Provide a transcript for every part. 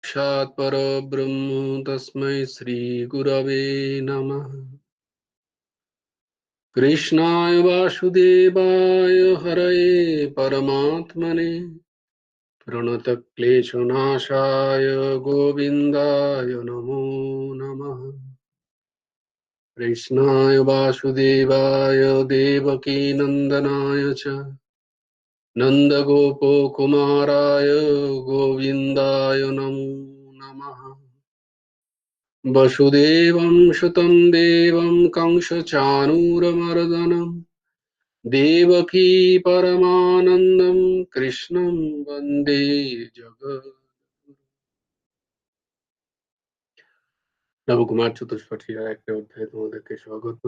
साक्षात् परब्रह्म तस्मै श्रीगुरवे नमः। कृष्णाय वासुदेवाय हरये परमात्मने प्रणतक्लेशनाशाय गोविन्दाय नमो नमः। कृष्णाय वासुदेवाय देवकीनन्दनाय च नन्दगोपकुमाराय गोविन्दाय नमो नमः। वसुदेवं सुतं देवं कंसचाणूरमर्दनं देवकी परमानन्दं कृष्णं वन्दे जगत्। নবকুমার চতুষ্পাঠীর একটা অধ্যায়ে তোমাদেরকে স্বাগত।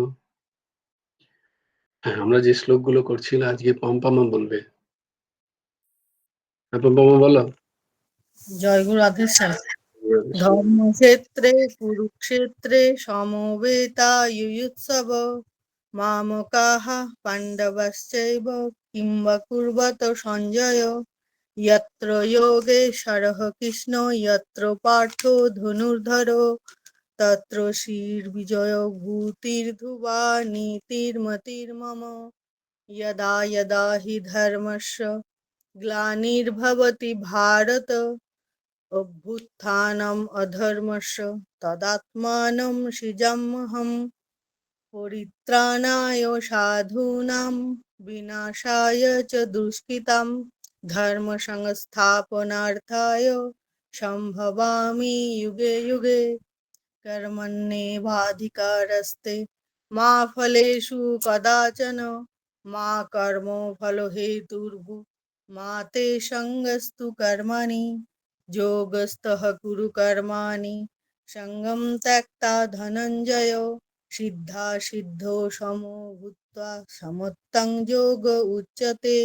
হ্যাঁ, আমরা যে শ্লোকগুলো করছিলাম আজকে পম্পমা বলবে। হ্যাঁ, পম্পমা বলো। জয় গুরু রাধেশ্যাম। ধর্মক্ষেত্রে কুরুক্ষেত্রে সমবেতায়ুৎসব মামকাঃ পাণ্ডবশ্চৈব কিং বা কুর্বত সঞ্জয় যত্র যোগেশ্বরঃ কৃষ্ণ যত্র পার্থো ধনুর্ধরো তত্র শ্রীর্বিজয় ভূতির্ধুবা নীতির্মতির্মম यदा यदा हि धर्मस्य ग्लानिर्भवति भारत अभ्युत्थानम् अधर्मस्य तदात्मानं सृजाम्यहम् परित्राणाय साधूनां विनाशाय च दुष्कृतां धर्मसंस्थापनार्थाय सम्भवामि युगे युगे कर्मण्येवाधिकारस्ते मा फलेषु कदाचन मा कर्मफलहेतुर्भुः मा ते सङ्गस्तु कर्मणि योगस्थः कुरु कर्माणि सङ्गं त्यक्ता धनञ्जय सिद्धा सिद्धो समो भूत्वा समत्तं योग उच्यते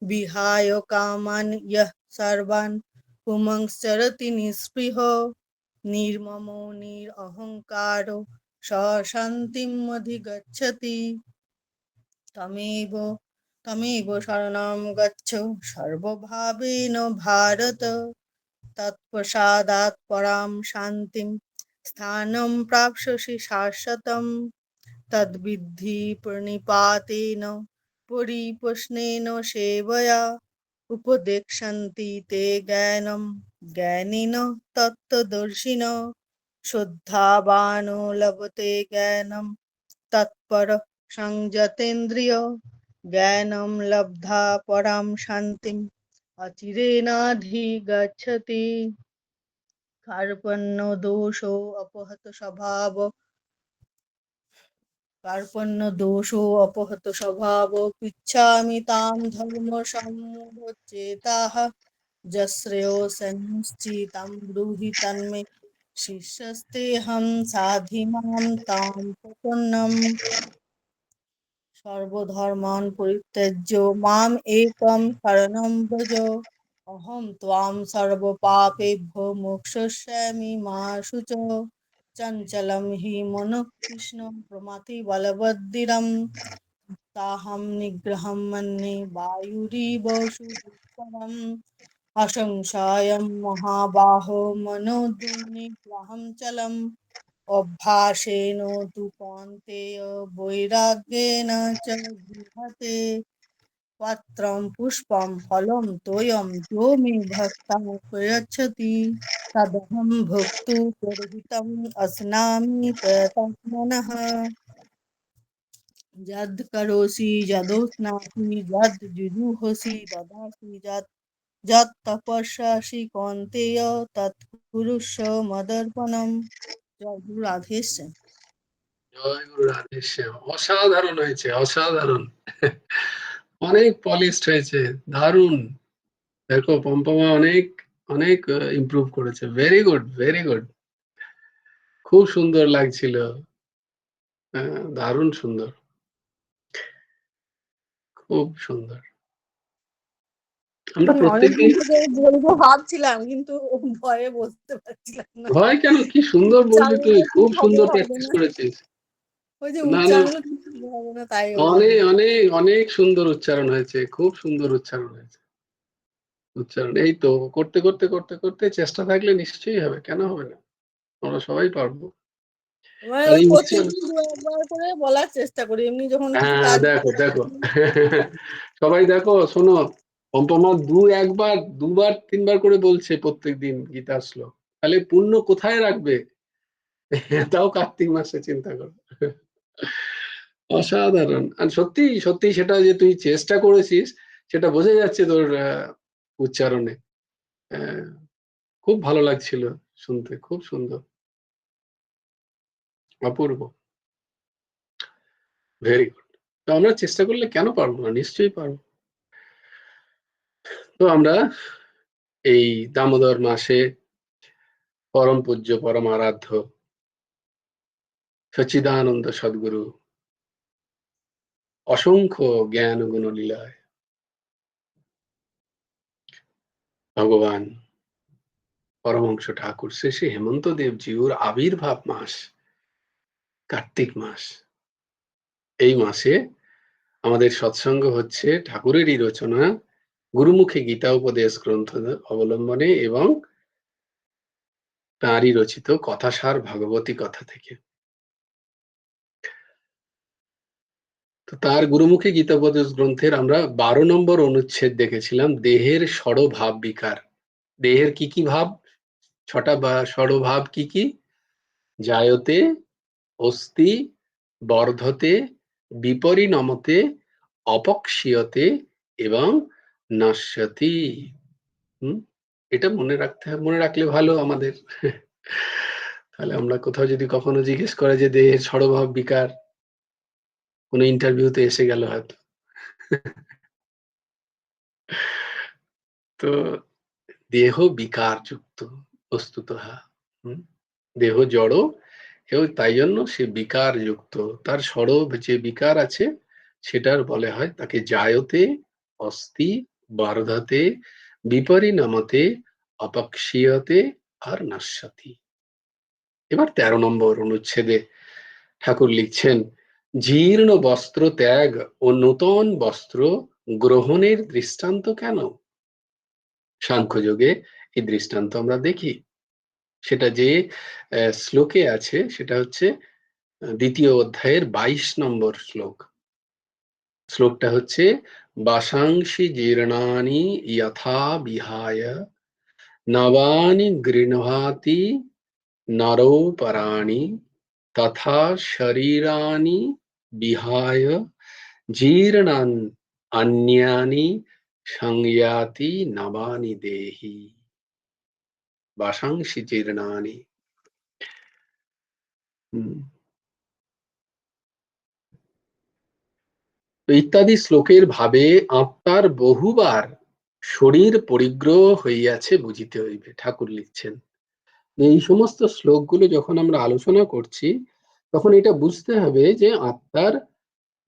विहाय कामान् यः सर्वान् पुंश्चरति निःस्पृहो निर्ममो निरहङ्कारो स शान्तिम् अधिगच्छति तमेव शरणं गच्छ सर्वभावेन भारत तत्प्रसादात् परां शान्तिं स्थानं प्राप्स्यसि शाश्वतम् तद्विद्धि प्रणिपातेन परिप्रश्नेन सेवया उपदेक्षन्ति ते ज्ञानं ज्ञानिनः तत्त्वदर्शिनः शुद्धावानो लभते ज्ञानं तत्पर संयतेन्द्रिय ज्ञानं लब्धा परां शान्तिम् अचिरेणाधिगच्छति कार्पण्य दोषो अपहत स्वभाव पृच्छामि तां धर्म सम्मुचेताः जश्रेयो सन्निश्चितं ब्रूहि तन्मे शिष्यस्तेऽहं साधिमां तां प्रपन्नम् सर्वधर्मान् परित्यज्य माम् एकं शरणं व्रज अहं त्वां सर्वपापेभ्यो मोक्षयिष्यामि मा शुचः चञ्चलं हि मनः कृष्ण प्रमाथि बलवद्दिरं ताहं निग्रहं मन्ये वायुरिव सुदुष्करम् असंशयं महाबाहो मनोदुर्निग्रहं चलम् अभ्यासेन तु कौन्तेय वैराग्येण च गृह्यते पत्रं पुष्पं फलं तोयं यो मे भक्तः प्रयच्छति तदहं भोक्तुं पुरोहितम् अस्नामि प्रयतात्मनः यद् करोषि यदोत्नासि यद् जुजुहोषि ददासि यत् तपस्यासि कौन्तेय तत् कुरुष्व मदर्पणम्। জয় গুরু রাধেশ্যাম। জয় গুরু রাধেশ্যাম। অসাধারণ হয়েছে, অসাধারণ। অনেক পলিশড হয়েছে, দারুণ। দেখো পম্পমা অনেক অনেক ইমপ্রুভ করেছে। Very good, very good. খুব সুন্দর লাগছিল। দারুণ সুন্দর, খুব সুন্দর। আমরা প্রত্যেকদিন বলবো ভাবছিলাম কিন্তু ভয়ে বলতে পারছিলাম না। ভয় কেন, কি সুন্দর বললি তুই, উচ্চারণটা খুব ঠিক হবে সুন্দর হবে প্র্যাকটিস না, করেছিস। ওই যে না না, উচ্চারণগুলো ঠিক হবে না তাই ওই অনেক জন্য। অনেক অনেক সুন্দর উচ্চারণ হয়েছে, খুব সুন্দর উচ্চারণ হয়েছে। উচ্চারণ এই তো করতে করতে করতে করতে চেষ্টা থাকলে নিশ্চয়ই হবে, কেন হবে না? আমরা সবাই পারবো। মানে আর ওই এই উচ্চারণ, প্রত্যেকদিন ২-১ বার করে বলার চেষ্টা করি। এমনি যখন কিছু হ্যাঁ কাজ দেখো দেখো সবাই দেখো শোনো, পম্পমা ১ বার ২ বার ৩ বার করে বলছে প্রত্যেকদিন গীতার শ্লোক, তাহলে পুণ্য কোথায় রাখবে? তাও কার্তিক মাসে, চিন্তা করো। অসাধারণ। আর সত্যি সত্যি সেটা যে তুই চেষ্টা করেছিস সেটা বোঝা যাচ্ছে তোর উচ্চারণে। আহ, খুব ভালো লাগছিল শুনতে, খুব সুন্দর, অপূর্ব, ভেরি গুড। তো আমরা চেষ্টা করলে কেন পারবো না? নিশ্চয়ই পারবো। তো আমরা এই দামোদর মাসে পরম পূজ্য পরম আরাধ্য সচ্চিদানন্দ সদ্গুরু অসংখ্য জ্ঞান গুণ লীলায় ভগবান পরমহংস ঠাকুর শ্রী শ্রী হেমন্ত দেব জিউর আবির্ভাব মাস কার্তিক মাস। এই মাসে আমাদের সৎসঙ্গ হচ্ছে ঠাকুরেরই রচনা গুরুমুখী গীতা উপদেশ গ্রন্থ অবলম্বনে এবং তাঁরই রচিত কথাসার ভাগবতী কথা থেকে। তো তার গুরুমুখী গীতাপদেশ গ্রন্থের আমরা ১২ নম্বর অনুচ্ছেদ দেখেছিলাম, দেহের ষড়ভাব বিকার। দেহের কি কি ভাব? ছটা বা ষড়ভাব কি কি? জায়তে, অস্তি, বর্ধতে, বিপরিণমতে, অপক্ষীয়তে এবং নশ্যতি। এটা মনে রাখলে ভালো আমাদের। তাহলে আমরা কোথাও যদি কখনো জিজ্ঞেস করে যে দেহের ষড়ভাব বিকার, কোনো ইন্টারভিউতে এসে গেল হয়তো। তো দেহ বিকার যুক্ত বস্তুতঃ। দেহ জড়, এবং তাই জন্য সে বিকার যুক্ত। তার সরব যে বিকার আছে সেটার বলে হয় তাকে জায়তে, অস্তি, বর্ধতে, বিপরিণামতে, অপক্ষীয়তে আর নশ্যতি। এবার ১৩ নম্বর অনুচ্ছেদে ঠাকুর লিখছেন, জীর্ণ বস্ত্র ত্যাগ ও নূতন বস্ত্র গ্রহণের দৃষ্টান্ত কেন? সাংখ্যযোগে এই দৃষ্টান্ত আমরা দেখি। সেটা যে শ্লোকে আছে সেটা হচ্ছে ২য় অধ্যায়ের ২২ নম্বর শ্লোক। শ্লোকটা হচ্ছে, বাসাংসি জীর্ণানি যথা বিহায় নবানি গৃহ্ণাতি নরোপরাণি তথা শরীরানি বিহায় জীর্ণান অন্যানি সংয়াতি নবানি দেহি। বাসাংসি জীর্ণানি। ইত্যাদি শ্লোকের ভাবে আত্মার বহুবার শরীর পরিগ্রহ হইয়াছে বুঝিতে হইবে। ঠাকুর লিখছেন, এই সমস্ত শ্লোকগুলো যখন আমরা আলোচনা করছি তখন এটা বুঝতে হবে যে আত্মার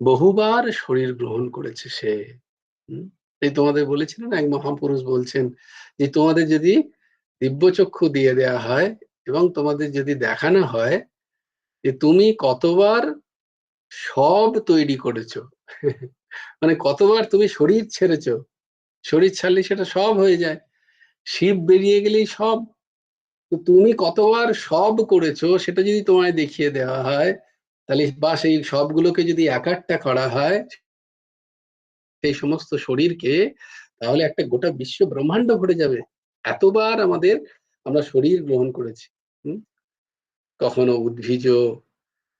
বহুবার শরীর গ্রহণ করেছে সে। এই তোমাদের বলেছিলেন এক মহাপুরুষ বলছেন যে তোমাদের যদি দিব্যচক্ষু দিয়ে দেয়া হয় এবং তোমাদের যদি দেখানো হয় যে তুমি কতবার সব তৈরি করেছো, মানে কতবার তুমি শরীর ছেড়েছো, শরীর ছাড়লে সেটা সব হয়ে যায়, শিব বেরিয়ে গেলেই সব। তো তুমি কতবার সব করেছো সেটা যদি তোমায় দেখিয়ে দেওয়া হয়, তাহলে বা সেই সবগুলোকে যদি একাট্টা করা হয় সেই সমস্ত শরীরকে, তাহলে একটা গোটা বিশ্ব ব্রহ্মাণ্ড ভরে যাবে। এতবার আমরা শরীর গ্রহণ করেছি। হম কখনো উদ্ভিজ,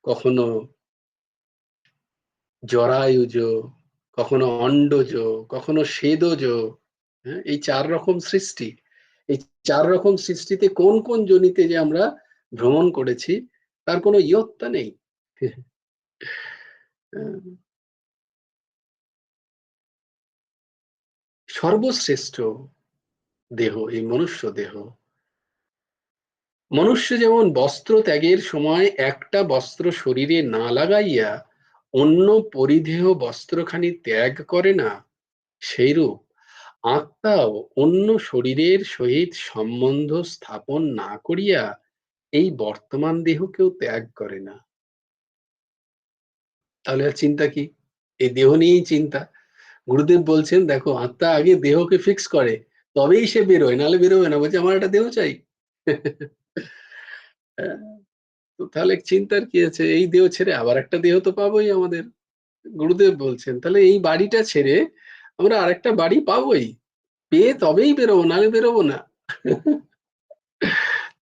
কখনো জরায়ুজ, কখনো অন্ডজ, কখনো স্বেদজ। এই ৪ রকম সৃষ্টি, এই ৪ রকম সৃষ্টিতে কোন কোন যোনিতে যে আমরা ভ্রমণ করেছি তার কোনো ইয়ত্তা নেই। সর্বশ্রেষ্ঠ দেহ এই মনুষ্য দেহ। মনুষ্য যেমন বস্ত্র ত্যাগের সময় একটা বস্ত্র শরীরে না লাগাইয়া অন্য পরিধেয় বস্ত্রখানি ত্যাগ করে না, সেইরূপ আত্মাও অন্য শরীরের সহিত সম্বন্ধ স্থাপন না করিয়া এই বর্তমান দেহকেও ত্যাগ করে না। তাহলে আর চিন্তা কি? এই দেহ নিয়েই চিন্তা। গুরুদেব বলছেন দেখো, আত্মা আগে দেহকে ফিক্স করে, তবেই সে বেরোয়, নাহলে বেরোবে না। বলছে আমার একটা দেহ চাই। হ্যাঁ, তো তাহলে চিন্তার কি আছে? এই দেহ ছেড়ে আবার একটা দেহ তো পাবোই আমাদের। গুরুদেব বলছেন, তাহলে এই বাড়িটা ছেড়ে আমরা আরেকটা বাড়ি পাবোই। পেয়ে তবেই বেরোবো, নাহলে বেরোবো না।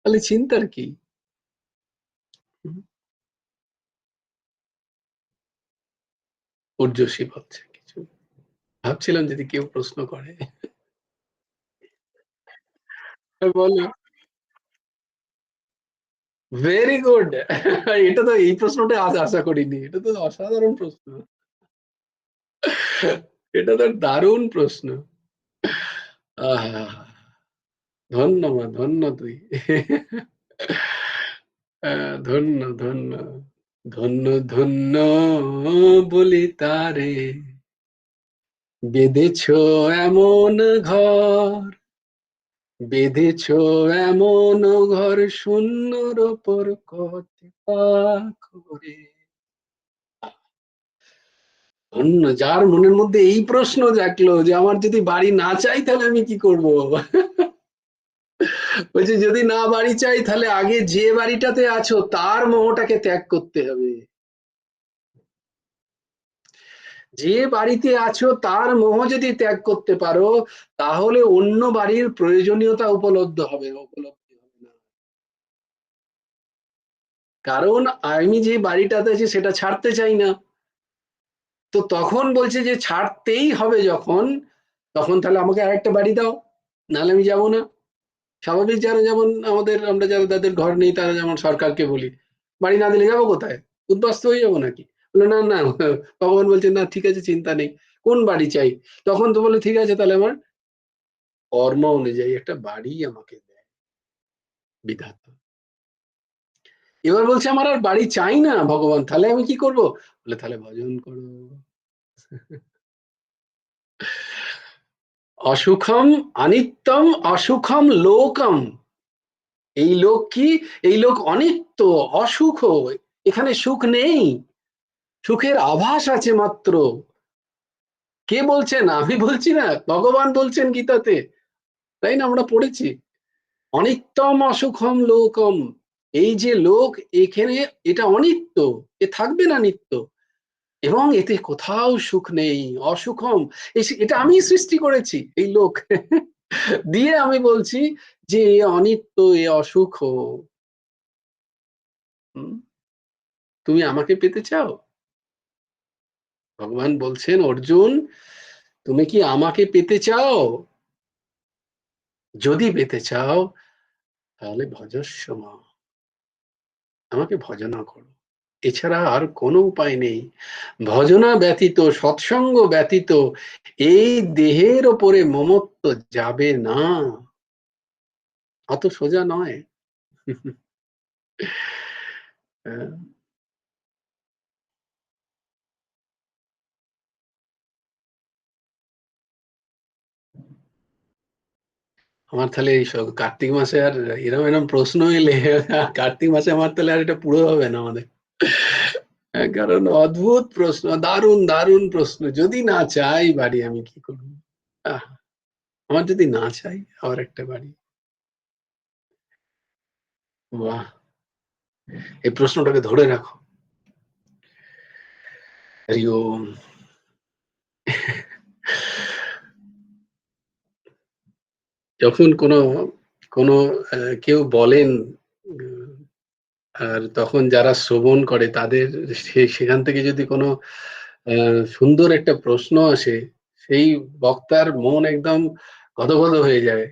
তাহলে চিন্তার কি? হুম, ঊর্ধ্বশী ভাবছে কিছু। ভাবছিলাম যদি কেউ প্রশ্ন করে। বলো। Very good. এটা তো এই প্রশ্নটা আজ আশা করিনি। এটা তো অসাধারণ প্রশ্ন। এটা তো দারুণ প্রশ্ন। আহা! ধন্যবাদ, ধন্য তুই। ধন্য, ধন্য, ধন্য, ধন্য বলি তারে বেঁধেছ এমন ঘর, বেঁধেছ এমন ঘর শূন্যর ওপর কত পাখরে। ধন্য যার মনের মধ্যে এই প্রশ্ন জাগলো যে আমার যদি বাড়ি না চাই তাহলে আমি কি করব? বলছে যদি না বাড়ি চাই তাহলে আগে যে বাড়িটাতে আছো তার মোহটাকে ত্যাগ করতে হবে। যে বাড়িতে আছো তার মোহ যদি ত্যাগ করতে পারো তাহলে অন্য বাড়ির প্রয়োজনীয়তা উপলব্ধি হবে না। কারণ আমি যে বাড়িটাতে আছি সেটা ছাড়তে চাই না। তো তখন বলছে যে ছাড়তেই হবে যখন, তখন তাহলে আমাকে আরেকটা বাড়ি দাও, নাহলে আমি যাবো না। স্বাভাবিক যারা যেমন আমরা যারা যাদের ঘর নেই তারা যেমন সরকারকে বলি বাড়ি না দিলে যাবো কোথায়, উদ্বাস্তু হয়ে যাবো নাকি? বললো না না, ভগবান বলছেন না ঠিক আছে চিন্তা নেই, কোন বাড়ি চাই? তখন তো বলে ঠিক আছে তাহলে আমার কর্ম অনুযায়ী একটা বাড়ি আমাকে দেয় বিধাতা। এবার বলছে আমার আর বাড়ি চাই না ভগবান, তাহলে আমি কি করব? বলে তাহলে ভজন করো। অসুখম অনিত্যম অসুখম লোকম। এই লোক কি? এই লোক অনিত্য, অসুখ। এখানে সুখ নেই, সুখের আভাস আছে মাত্র। কে বলছেন? আমি বলছি না, ভগবান বলছেন গীতাতে। তাই না, আমরা পড়েছি। অনিত্যম অসুখম লোকম। এই যে লোক, এখানে এটা অনিত্য, এ থাকবে না নিত্য, এবং এতে কোথাও সুখ নেই, অসুখম। এটা আমি সৃষ্টি করেছি এই লোক। দিয়ে আমি বলছি যে এ অনিত্য, এ অসুখ। হুম, তুমি আমাকে পেতে চাও? ভগবান বলছেন অর্জুন, তুমি কি আমাকে পেতে চাও? যদি পেতে চাও তাহলে ভজস্ব মাম, আমাকে ভজনা করো। এছাড়া আর কোনো উপায় নেই। ভজনা ব্যতীত, সৎসঙ্গ ব্যতীত এই দেহের ওপরে মমত্ব যাবে না। অত সোজা নয়। আহ, আমার তাহলে এই সব কার্তিক মাসে আর এরম এরম প্রশ্ন এলে কার্তিক মাসে আমার তাহলে আর এটা পুরো হবে না আমাদের। কারণ অদ্ভুত প্রশ্ন, দারুণ দারুণ প্রশ্ন। যদি না চাই বাড়ি আমি কি করবো? আহ, আমার যদি না চাই আবার একটা বাড়ি। বাহ, এই প্রশ্নটাকে ধরে রাখো। হরি ওম। যখন কোনো কেউ বলেন, উম, আর তখন যারা শ্রবণ করে তাদের সেখান থেকে যদি কোনো সুন্দর একটা প্রশ্ন আসে, সেই বক্তার মন একদম গদগদ হয়ে যায়।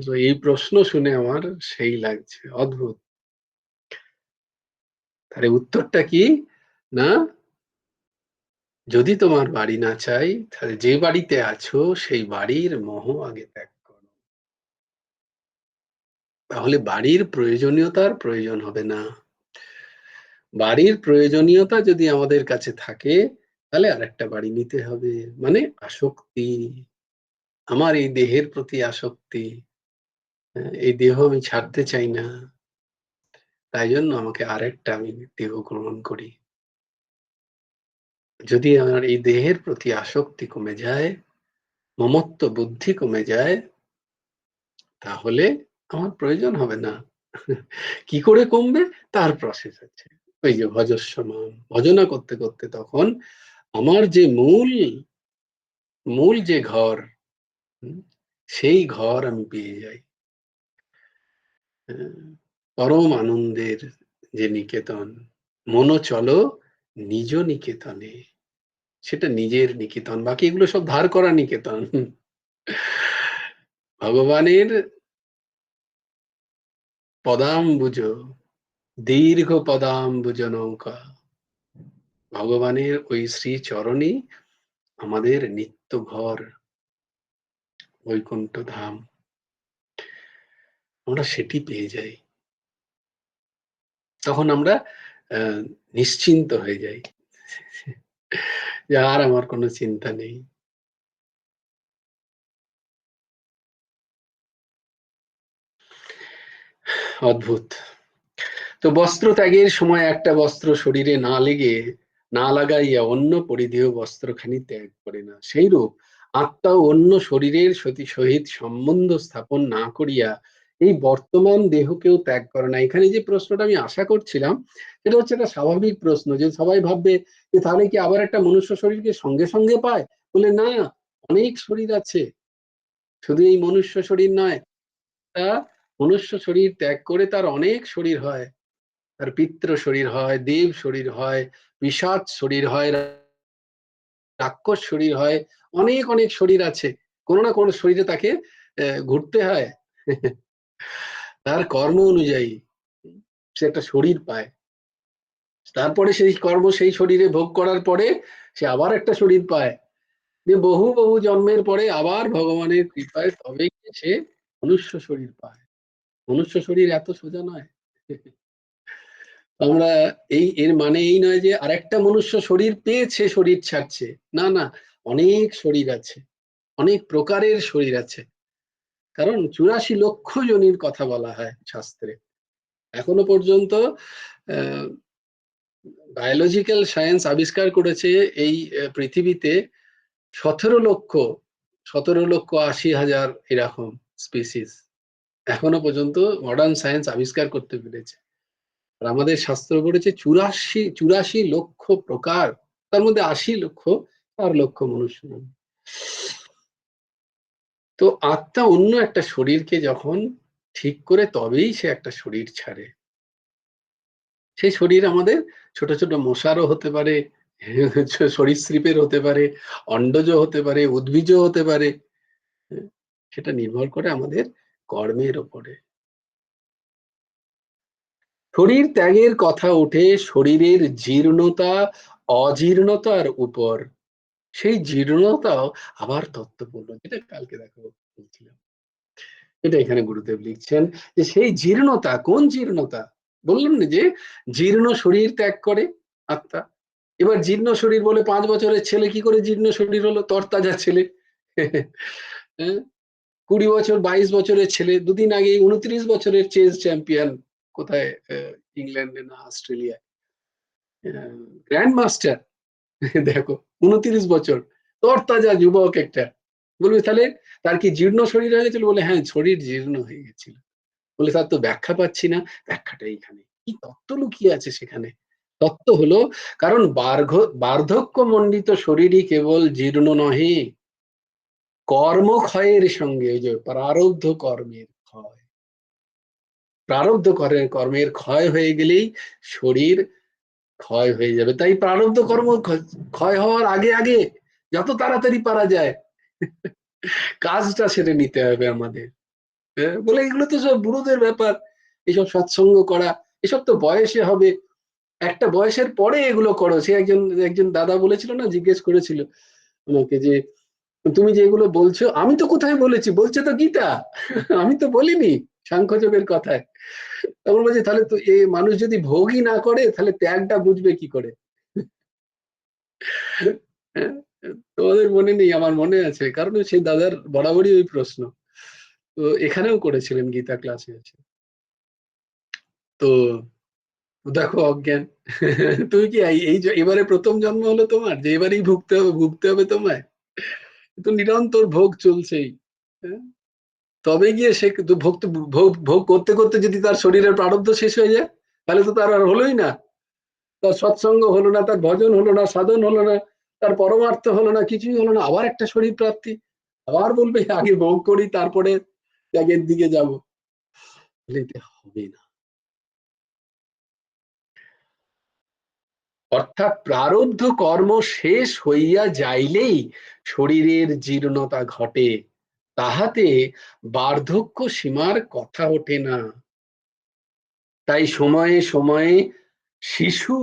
তো এই প্রশ্ন শুনে আমার সেই লাগছে, অদ্ভুত। তাহলে উত্তরটা কি? না, যদি তোমার বাড়ি না চাই তাহলে যে বাড়িতে আছো সেই বাড়ির মোহ আগে ত্যাগ করো। তাহলে বাড়ির প্রয়োজনীয়তার প্রয়োজন হবে না। বাড়ির প্রয়োজনীয়তা যদি আমাদের কাছে থাকে তাহলে আরেকটা বাড়ি নিতে হবে। মানে আসক্তি, আমার এই দেহের প্রতি আসক্তি। এই দেহ আমি ছাড়তে চাই না, তাই জন্য আমাকে আরেকটা আমি দেহ গ্রহণ করি। যদি আমার এই দেহের প্রতি আসক্তি কমে যায় মমত্ব বুদ্ধি কমে যায়, তাহলে আমার প্রয়োজন হবে না। কি করে কমবে? তার প্রসেস আছে। ওই যে ভজস্বমাম, ভজনা করতে করতে তখন আমার যে মূল যে ঘর, সেই ঘর আমি পেয়ে যাই। পরম আনন্দের যে নিকেতন, মনো চলো নিজ নিকেতনে, সেটা নিজের নিকেতন, বাকি এগুলো সব ধার করা নিকেতন। ভগবানের পদাম্বুজ, দীর্ঘ পদাম্বুজ নৌকা, ভগবানের ওই শ্রী চরণই আমাদের নিত্য ঘর, বৈকুণ্ঠ ধাম। আমরা সেটি পেয়ে যাই, তখন আমরা নিশ্চিন্ত হয়ে যাই যে আর আমার কোনো চিন্তা নেই। অদ্ভুত। তো বস্ত্র ত্যাগের সময় একটা বস্ত্র শরীরে না লেগে, না লাগাইয়া অন্য পরিধেয় বস্ত্রখানি ত্যাগ করে না, সেইরূপ আত্মাও অন্য শরীরের সহিত সম্বন্ধ স্থাপন না করিয়া এই বর্তমান দেহকেও ত্যাগ করে না। এখানে যে প্রশ্নটা আমি আশা করছিলাম, সেটা হচ্ছে একটা স্বাভাবিক প্রশ্ন, যে সবাই ভাববে যে তাহলে কি আবার একটা মনুষ্য শরীরকে সঙ্গে সঙ্গে পায়? বলে না, অনেক শরীর আছে, শুধু এই মনুষ্য শরীর নয়। তা মনুষ্য শরীর ত্যাগ করে তার অনেক শরীর হয়, তার পিতৃ শরীর হয়, দেব শরীর হয়, বিষাদ শরীর হয়, রাক্ষস শরীর হয়, অনেক অনেক শরীর আছে। কোনো না কোনো শরীরে তাকে ঘুরতে হয়। তার কর্ম অনুযায়ী সে একটা শরীর পায়, তারপরে সেই কর্ম সেই শরীরে ভোগ করার পরে সে আবার একটা শরীর পায়, যে বহু বহু জন্মের পরে আবার ভগবানের কৃপায় তবে সে মনুষ্য শরীর পায়। মনুষ্য শরীর এত সোজা নয়। আমরা এর মানে এই নয় যে আরেকটা মনুষ্য শরীর পেয়েছে শরীর ছাড়ছে, না না, অনেক শরীর আছে, অনেক প্রকারের শরীর আছে। কারণ 84 লক্ষ জনির কথা বলা হয় শাস্ত্রে। এখনো পর্যন্ত বায়োলজিক্যাল সায়েন্স আবিষ্কার করেছে এই পৃথিবীতে 17 লক্ষ, 17,80,000 এরকম স্পিসিস এখনো পর্যন্ত মডার্ন সায়েন্স আবিষ্কার করতে পেরেছে। আর আমাদের শাস্ত্র বলেছে 84 লক্ষ প্রকার, তার মধ্যে 80 লক্ষ 4 লক্ষ মনুষ্য। তো আত্মা অন্য একটা শরীরকে যখন ঠিক করে তবেই সে একটা শরীর ছাড়ে। সেই শরীর আমাদের ছোট ছোট মশারও হতে পারে, সরীসৃপের হতে পারে, অন্ডজ হতে পারে, উদ্ভিজ হতে পারে। সেটা নির্ভর করে আমাদের কর্মের ওপরে। শরীর ত্যাগের কথা ওঠে শরীরের জীর্ণতা অজীর্ণতার উপর। সেই জীর্ণতাও আবার তত্ত্বপূর্ণ, যেটা কালকে দেখো বলছিলাম। এটা এখানে গুরুদেব লিখছেন যে সেই জীর্ণতা, কোন জীর্ণতা? বললাম না যে জীর্ণ শরীর ত্যাগ করে আত্মা। এবার জীর্ণ শরীর বলে 5 বছরের ছেলে কি করে জীর্ণ শরীর হলো? তরতাজা ছেলে। 20 বছর 22 বছরের ছেলে, দুদিন আগে 29 বছরের চেস চ্যাম্পিয়ন, কোথায় ইংল্যান্ডে না অস্ট্রেলিয়ায়, গ্র্যান্ড মাস্টার। দেখো 29 বছর, তরতাজা যুবক একটা। বলবে তাহলে তার কি জীর্ণ শরীর হয়ে গেছিল? বলে হ্যাঁ, শরীর জীর্ণ হয়ে গেছিল। বলে তার তো ব্যাখ্যা পাচ্ছি না। ব্যাখ্যাটা এইখানে, কি তত্ত্ব লুকিয়ে আছে সেখানে? তত্ত্ব হলো, কারণ বার্ধক্য মণ্ডিত শরীরই কেবল জীর্ণ নহে, কর্মক্ষয়ের সঙ্গে, ওই যে প্রারব্ধ কর্মের ক্ষয়, প্রারব্ধ কর্মের ক্ষয় হয়ে গেলেই শরীর ক্ষয় হয়ে যাবে। তাই প্রারব্ধ কর্ম ক্ষয় হওয়ার আগে আগে যত তাড়াতাড়ি পারা যায় কাজটা সেরে নিতে হবে আমাদের। বলে এগুলো তো সব বুড়োদের ব্যাপার, এসব সৎসঙ্গ করা, এসব তো বয়সে হবে, একটা বয়সের পরে এগুলো করো। সে একজন একজন দাদা বলেছিল না, জিজ্ঞেস করেছিল আমাকে যে তুমি যে এগুলো বলছো, আমি তো কোথায় বলেছি, বলছে তো গীতা, আমি তো বলিনি সাংখ্যযোগের কথায়। তখন বলছে তাহলে তো এ মানুষ যদি ভোগই না করে তাহলে ত্যাগটা বুঝবে কি করে? তোমাদের মনে নেই, আমার মনে আছে, কারণ সেই দাদার বরাবরই ওই প্রশ্ন। তো এখানেও করেছিলেন, গীতা ক্লাসে আছে। তো দেখো অজ্ঞান। তুমি কি এই এবারে প্রথম জন্ম হলো তোমার, যে এবারেই ভুগতে হবে তোমায়? তো নিরন্তর ভোগ চলছেই। হ্যাঁ? তবে গিয়ে সে কিন্তু ভোগ ভোগ করতে করতে যদি তার শরীরের প্রারব্ধ শেষ হয়ে যায়, তাহলে তো তার আর হলোই না। তার সৎসঙ্গ হলো না, তার ভজন হলো না, সাধন হলো না, তার পরমার্থ হলো না, কিছুই হলো না। আবার একটা শরীর প্রাপ্তি, আবার বলবে আগে ভোগ করি তারপরে ত্যাগের দিকে যাব। হবে না। অর্থাৎ প্রারব্ধ কর্ম শেষ হইয়া যাইলেই শরীরের জীর্ণতা ঘটে, তাহাতে বার্ধক্য সীমার কথা ওঠে না। তাই সময়ে সময়ে শিশু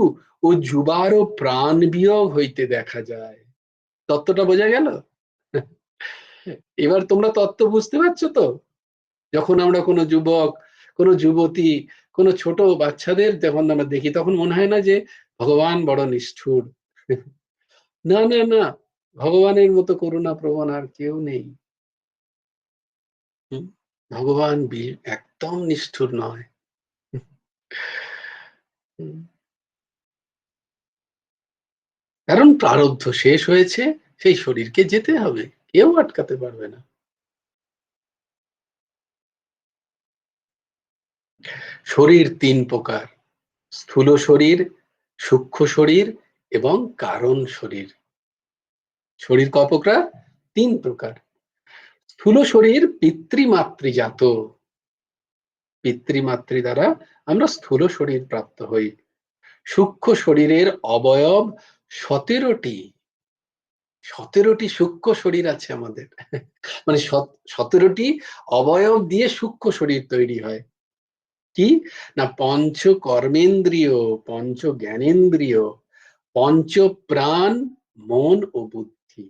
ও যুবারও প্রাণ বিয়োগ হইতে দেখা যায়। তত্ত্বটা বোঝা গেল? এবার তোমরা তত্ত্ব বুঝতে পারছো তো? যখন আমরা কোনো যুবক, কোনো যুবতী, কোনো ছোট বাচ্চাদের যখন আমরা দেখি, তখন মনে হয় না যে ভগবান বড় নিষ্ঠুর? না না না, ভগবানের মতো করুণা প্রবণ আর কেউ নেই। ভগবান একদম নিষ্ঠুর নয়। কারণ প্রারব্ধ শেষ হয়েছে, সেই শরীরকে যেতে হবে, কেউ আটকাতে পারবে না। শরীর তিন প্রকার: স্থূল শরীর, সূক্ষ্ম শরীর এবং কারণ শরীর। শরীর ক প্রকার? তিন প্রকার। স্থূল শরীর পিতৃমাতৃজাত, পিতৃমাতৃ দ্বারা আমরা স্থূল শরীর প্রাপ্ত হই। সূক্ষ্ম শরীরের অবয়ব 17টি, 17টি সূক্ষ্ম শরীর আছে আমাদের। মানে 17টি অবয়ব দিয়ে সূক্ষ্ম শরীর তৈরি হয়। কি না, পঞ্চ কর্মেন্দ্রিয়, পঞ্চ জ্ঞানেন্দ্রিয়, পঞ্চ প্রাণ, মন ও বুদ্ধি,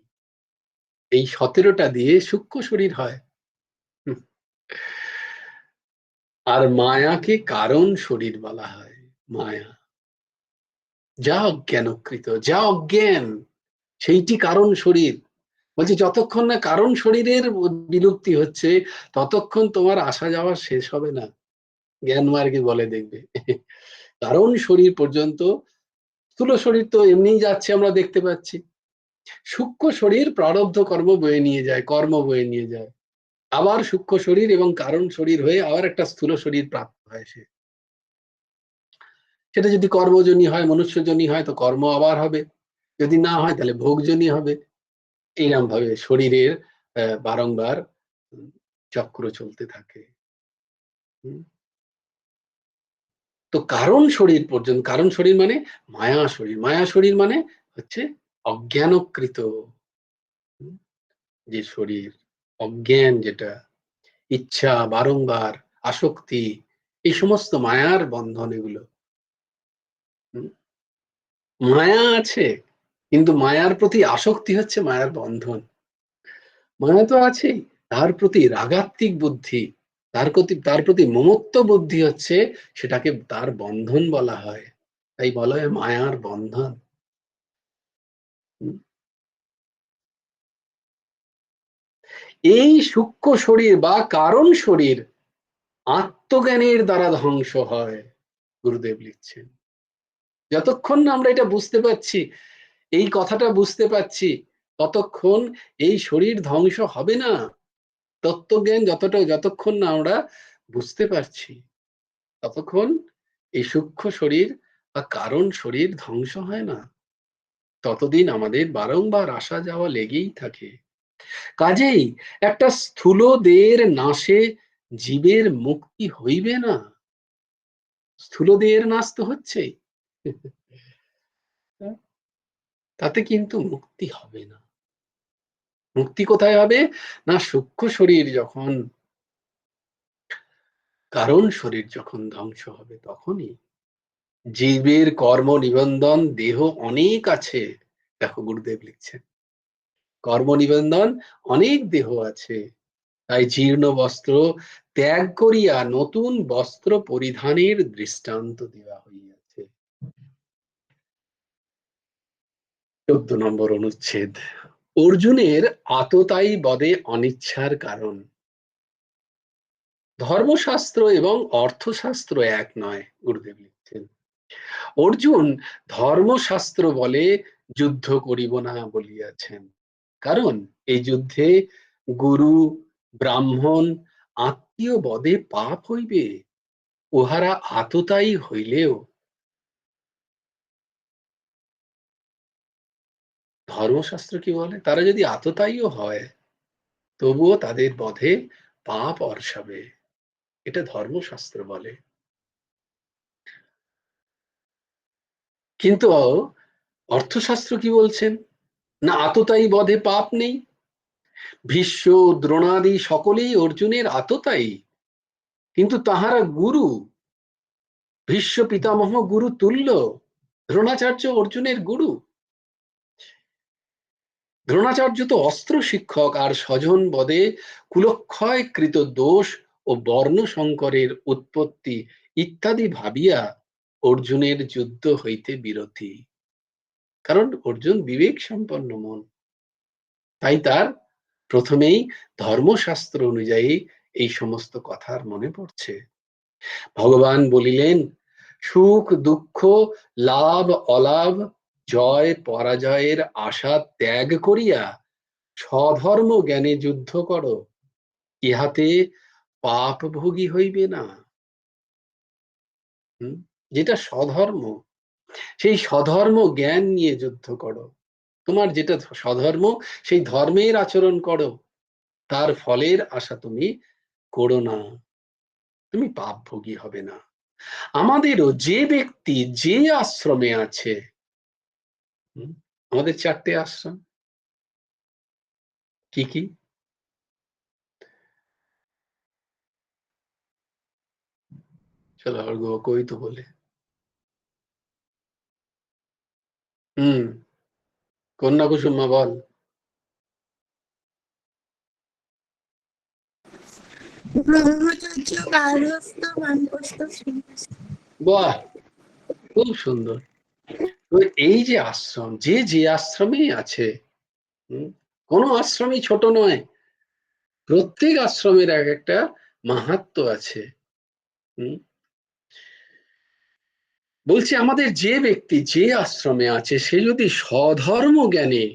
এই 17টা দিয়ে সূক্ষ্ম শরীর হয়। আর মায়াকে কারণ শরীর বলা হয়। মায়া যা অজ্ঞানকৃত, যা অজ্ঞান, সেইটি কারণ শরীর। বলছি যতক্ষণ না কারণ শরীরের বিলুপ্তি হচ্ছে, ততক্ষণ তোমার আসা যাওয়া শেষ হবে না। জ্ঞান মার্গে বলে দেখবে, কারণ শরীর পর্যন্ত। স্থূল শরীর তো এমনিই যাচ্ছে, আমরা দেখতে পাচ্ছি। সূক্ষ্ম শরীর প্রারব্ধ কর্ম বয়ে নিয়ে যায়, কর্ম বয়ে নিয়ে যায়। আবার সূক্ষ্ম শরীর এবং কারণ শরীর হয়ে আবার একটা স্থূল শরীর প্রাপ্ত হয় সে। সেটা যদি কর্মজনী হয়, মনুষ্যজনী হয়, তো কর্ম আবার হবে। যদি না হয় তাহলে ভোগজনী হবে। এইরকম ভাবে শরীরের বারংবার চক্র চলতে থাকে। তো কারণ শরীর পর্যন্ত, কারণ শরীর মানে মায়া শরীর, মায়া শরীর মানে হচ্ছে অজ্ঞানকৃত যে শরীর, অজ্ঞান, যেটা ইচ্ছা, বারংবার আসক্তি, এই সমস্ত মায়ার বন্ধন এগুলো। মায়া আছে, কিন্তু মায়ার প্রতি আসক্তি হচ্ছে মায়ার বন্ধন। মায়া তো আছেই, তার প্রতি রাগাত্মিক বুদ্ধি, তার প্রতি মমত্ব বুদ্ধি হচ্ছে, সেটাকে তার বন্ধন বলা হয়। তাই বলা হয় মায়ার বন্ধন। এই সূক্ষ্ম শরীর বা কারণ শরীর আত্মজ্ঞানের দ্বারা ধ্বংস হয়, গুরুদেব লিখছেন। যতক্ষণ না আমরা এটা বুঝতে পারছি, এই কথাটা বুঝতে পারছি, ততক্ষণ এই শরীর ধ্বংস হবে না। তত্ত্বজ্ঞান যতক্ষণ না আমরা বুঝতে পারছি, ততক্ষণ এই সূক্ষ্ম শরীর বা কারণ শরীর ধ্বংস হয় না। ততদিন আমাদের বারংবার আসা যাওয়া লেগেই থাকে। কাজেই একটা স্থূল দেহের নাশে জীবের মুক্তি হইবে না। স্থূল দেহের নাশ তো হচ্ছেই, তাতে কিন্তু মুক্তি হবে না। মুক্তি কোথায় হবে? না, সূক্ষ্ম শরীর যখন, কারণ শরীর যখন ধ্বংস হবে, তখনই। জীবের কর্ম নিবন্ধন দেহ অনেক আছে, দেখো গুরুদেব লিখছেন, কর্ম নিবন্ধন অনেক দেহ আছে। তাই জীর্ণ বস্ত্র ত্যাগ করিয়া নতুন বস্ত্র পরিধানের দৃষ্টান্ত দেওয়া হইয়াছে। 14 নম্বর অনুচ্ছেদ। অর্জুনের আততায়ী বদে অনিচ্ছার কারণ। ধর্মশাস্ত্র এবং অর্থশাস্ত্র এক নয়, গুরুদেব লিখছেন। অর্জুন ধর্মশাস্ত্র বলে যুদ্ধ করিব না বলিয়াছেন, কারণ এই যুদ্ধে গুরু ব্রাহ্মণ আত্মীয় বদে পাপ হইবে, উহারা আততায়ী হইলেও ধর্মশাস্ত্র কি বলে, তারা যদি আততায়ীও হয় তবুও তাদের বধে পাপ অর্ষাবে, এটা ধর্মশাস্ত্র বলে। কিন্তু অর্থশাস্ত্র কি বলছেন, না আততায়ী বধে পাপ নেই, ভীষ্ম দ্রোণাদি সকলেই অর্জুনের আততায়ী, কিন্তু তাহারা গুরু, ভীষ্ম পিতামহ গুরু তুল্য, দ্রোণাচার্য অর্জুনের গুরু। দ্রোণাচার্য তো অস্ত্র শিক্ষক, আর স্বজন বদে কুলক্ষয় কৃত দোষ ও বর্ণ সংকরের উৎপত্তি ইত্যাদি ভাবিয়া অর্জুনের যুদ্ধ হইতে বিরতি, কারণ অর্জুন বিবেক সম্পন্ন মন, তাই তার প্রথমেই ধর্মশাস্ত্র অনুযায়ী এই সমস্ত কথার মনে পড়ছে। ভগবান বলিলেন, সুখ দুঃখ লাভ অলাভ জয় পরাজয়ের আশা ত্যাগ করিয়া স্বধর্ম জ্ঞানে যুদ্ধ করো, ইহাতে পাপ ভোগী হইবে না। যেটা স্বধর্ম, সেই স্বধর্ম জ্ঞান নিয়ে যুদ্ধ করো, তোমার যেটা স্বধর্ম সেই ধর্মের আচরণ করো, তার ফলের আশা তুমি করো না, তুমি পাপ ভোগী হবে না। আমাদেরও যে ব্যক্তি যে আশ্রমে আছে, আমাদের 4টে আশ্রম, কি কি? চলো আর কই তো বলে। কন্যা কুসুমা বল। ব্রহ্মচর্য, গার্হস্থ্য, বানপ্রস্থ, শূন্যস্ত। বাহ, খুব সুন্দর। তো এই যে আশ্রম, যে যে আশ্রমেই আছে, কোনো আশ্রমই ছোট নয়, প্রত্যেক আশ্রমের এক একটা মাহাত্ম্য আছে। বলছি আমাদের যে ব্যক্তি যে আশ্রমে আছে সে যদি স্বধর্ম জ্ঞানে,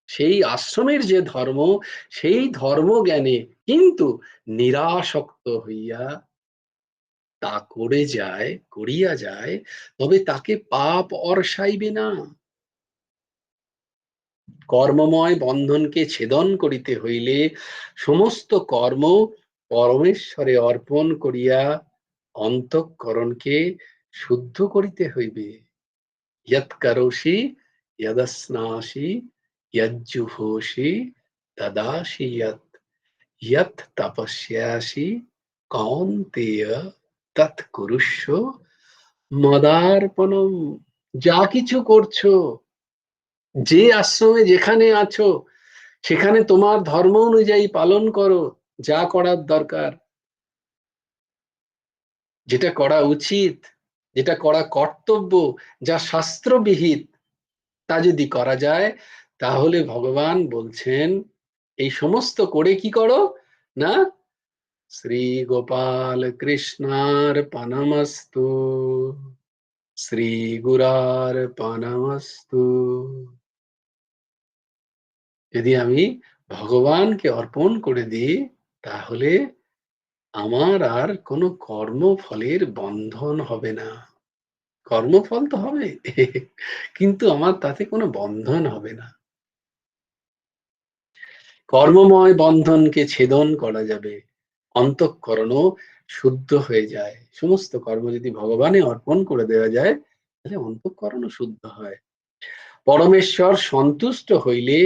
সেই আশ্রমের যে ধর্ম সেই ধর্ম জ্ঞানে কিন্তু নিরাসক্ত হইয়া তা করিয়া যায়, তবে তাকে পাপ অর্ষাইবে না। কর্মময় বন্ধনকে ছেদন করিতে হইলে সমস্ত কর্ম পরমেশ্বরে অর্পণ করিয়া অন্তঃকরণকে শুদ্ধ করিতে হইবে। ইয়ৎ করোষি ইয়দস্নাসি ইয়জ্জুহোষি তদাসি ইয়ৎ, ইয়ৎ তপস্যাসি কৌন্তেয় তৎ কুরুষ্ব মদার্পণম। যা কিছু করছো, যে আশ্রমে যেখানে আছো সেখানে তোমার ধর্ম অনুযায়ী পালন করো, যা করার দরকার, যেটা করা উচিত, যেটা করা কর্তব্য, যা শাস্ত্রবিহিত, তা যদি করা যায় তাহলে ভগবান বলছেন এই সমস্ত করে কি করো না, শ্রী গোপাল কৃষ্ণার পানমস্তু, শ্রী গুরার পানমস্তু। যদি আমি ভগবানকে অর্পণ করে দিই তাহলে আমার আর কোনো কর্মফলের বন্ধন হবে না। কর্মফল তো হবে কিন্তু আমার তাতে কোনো বন্ধন হবে না। কর্মময় বন্ধনকে ছেদন করা যাবে, অন্তঃকরণও শুদ্ধ হয়ে যায়। সমস্ত কর্ম যদি ভগবানে অর্পণ করে দেওয়া যায় তাহলে অন্তঃকরণও শুদ্ধ হয়। পরমেশ্বর সন্তুষ্ট হইলে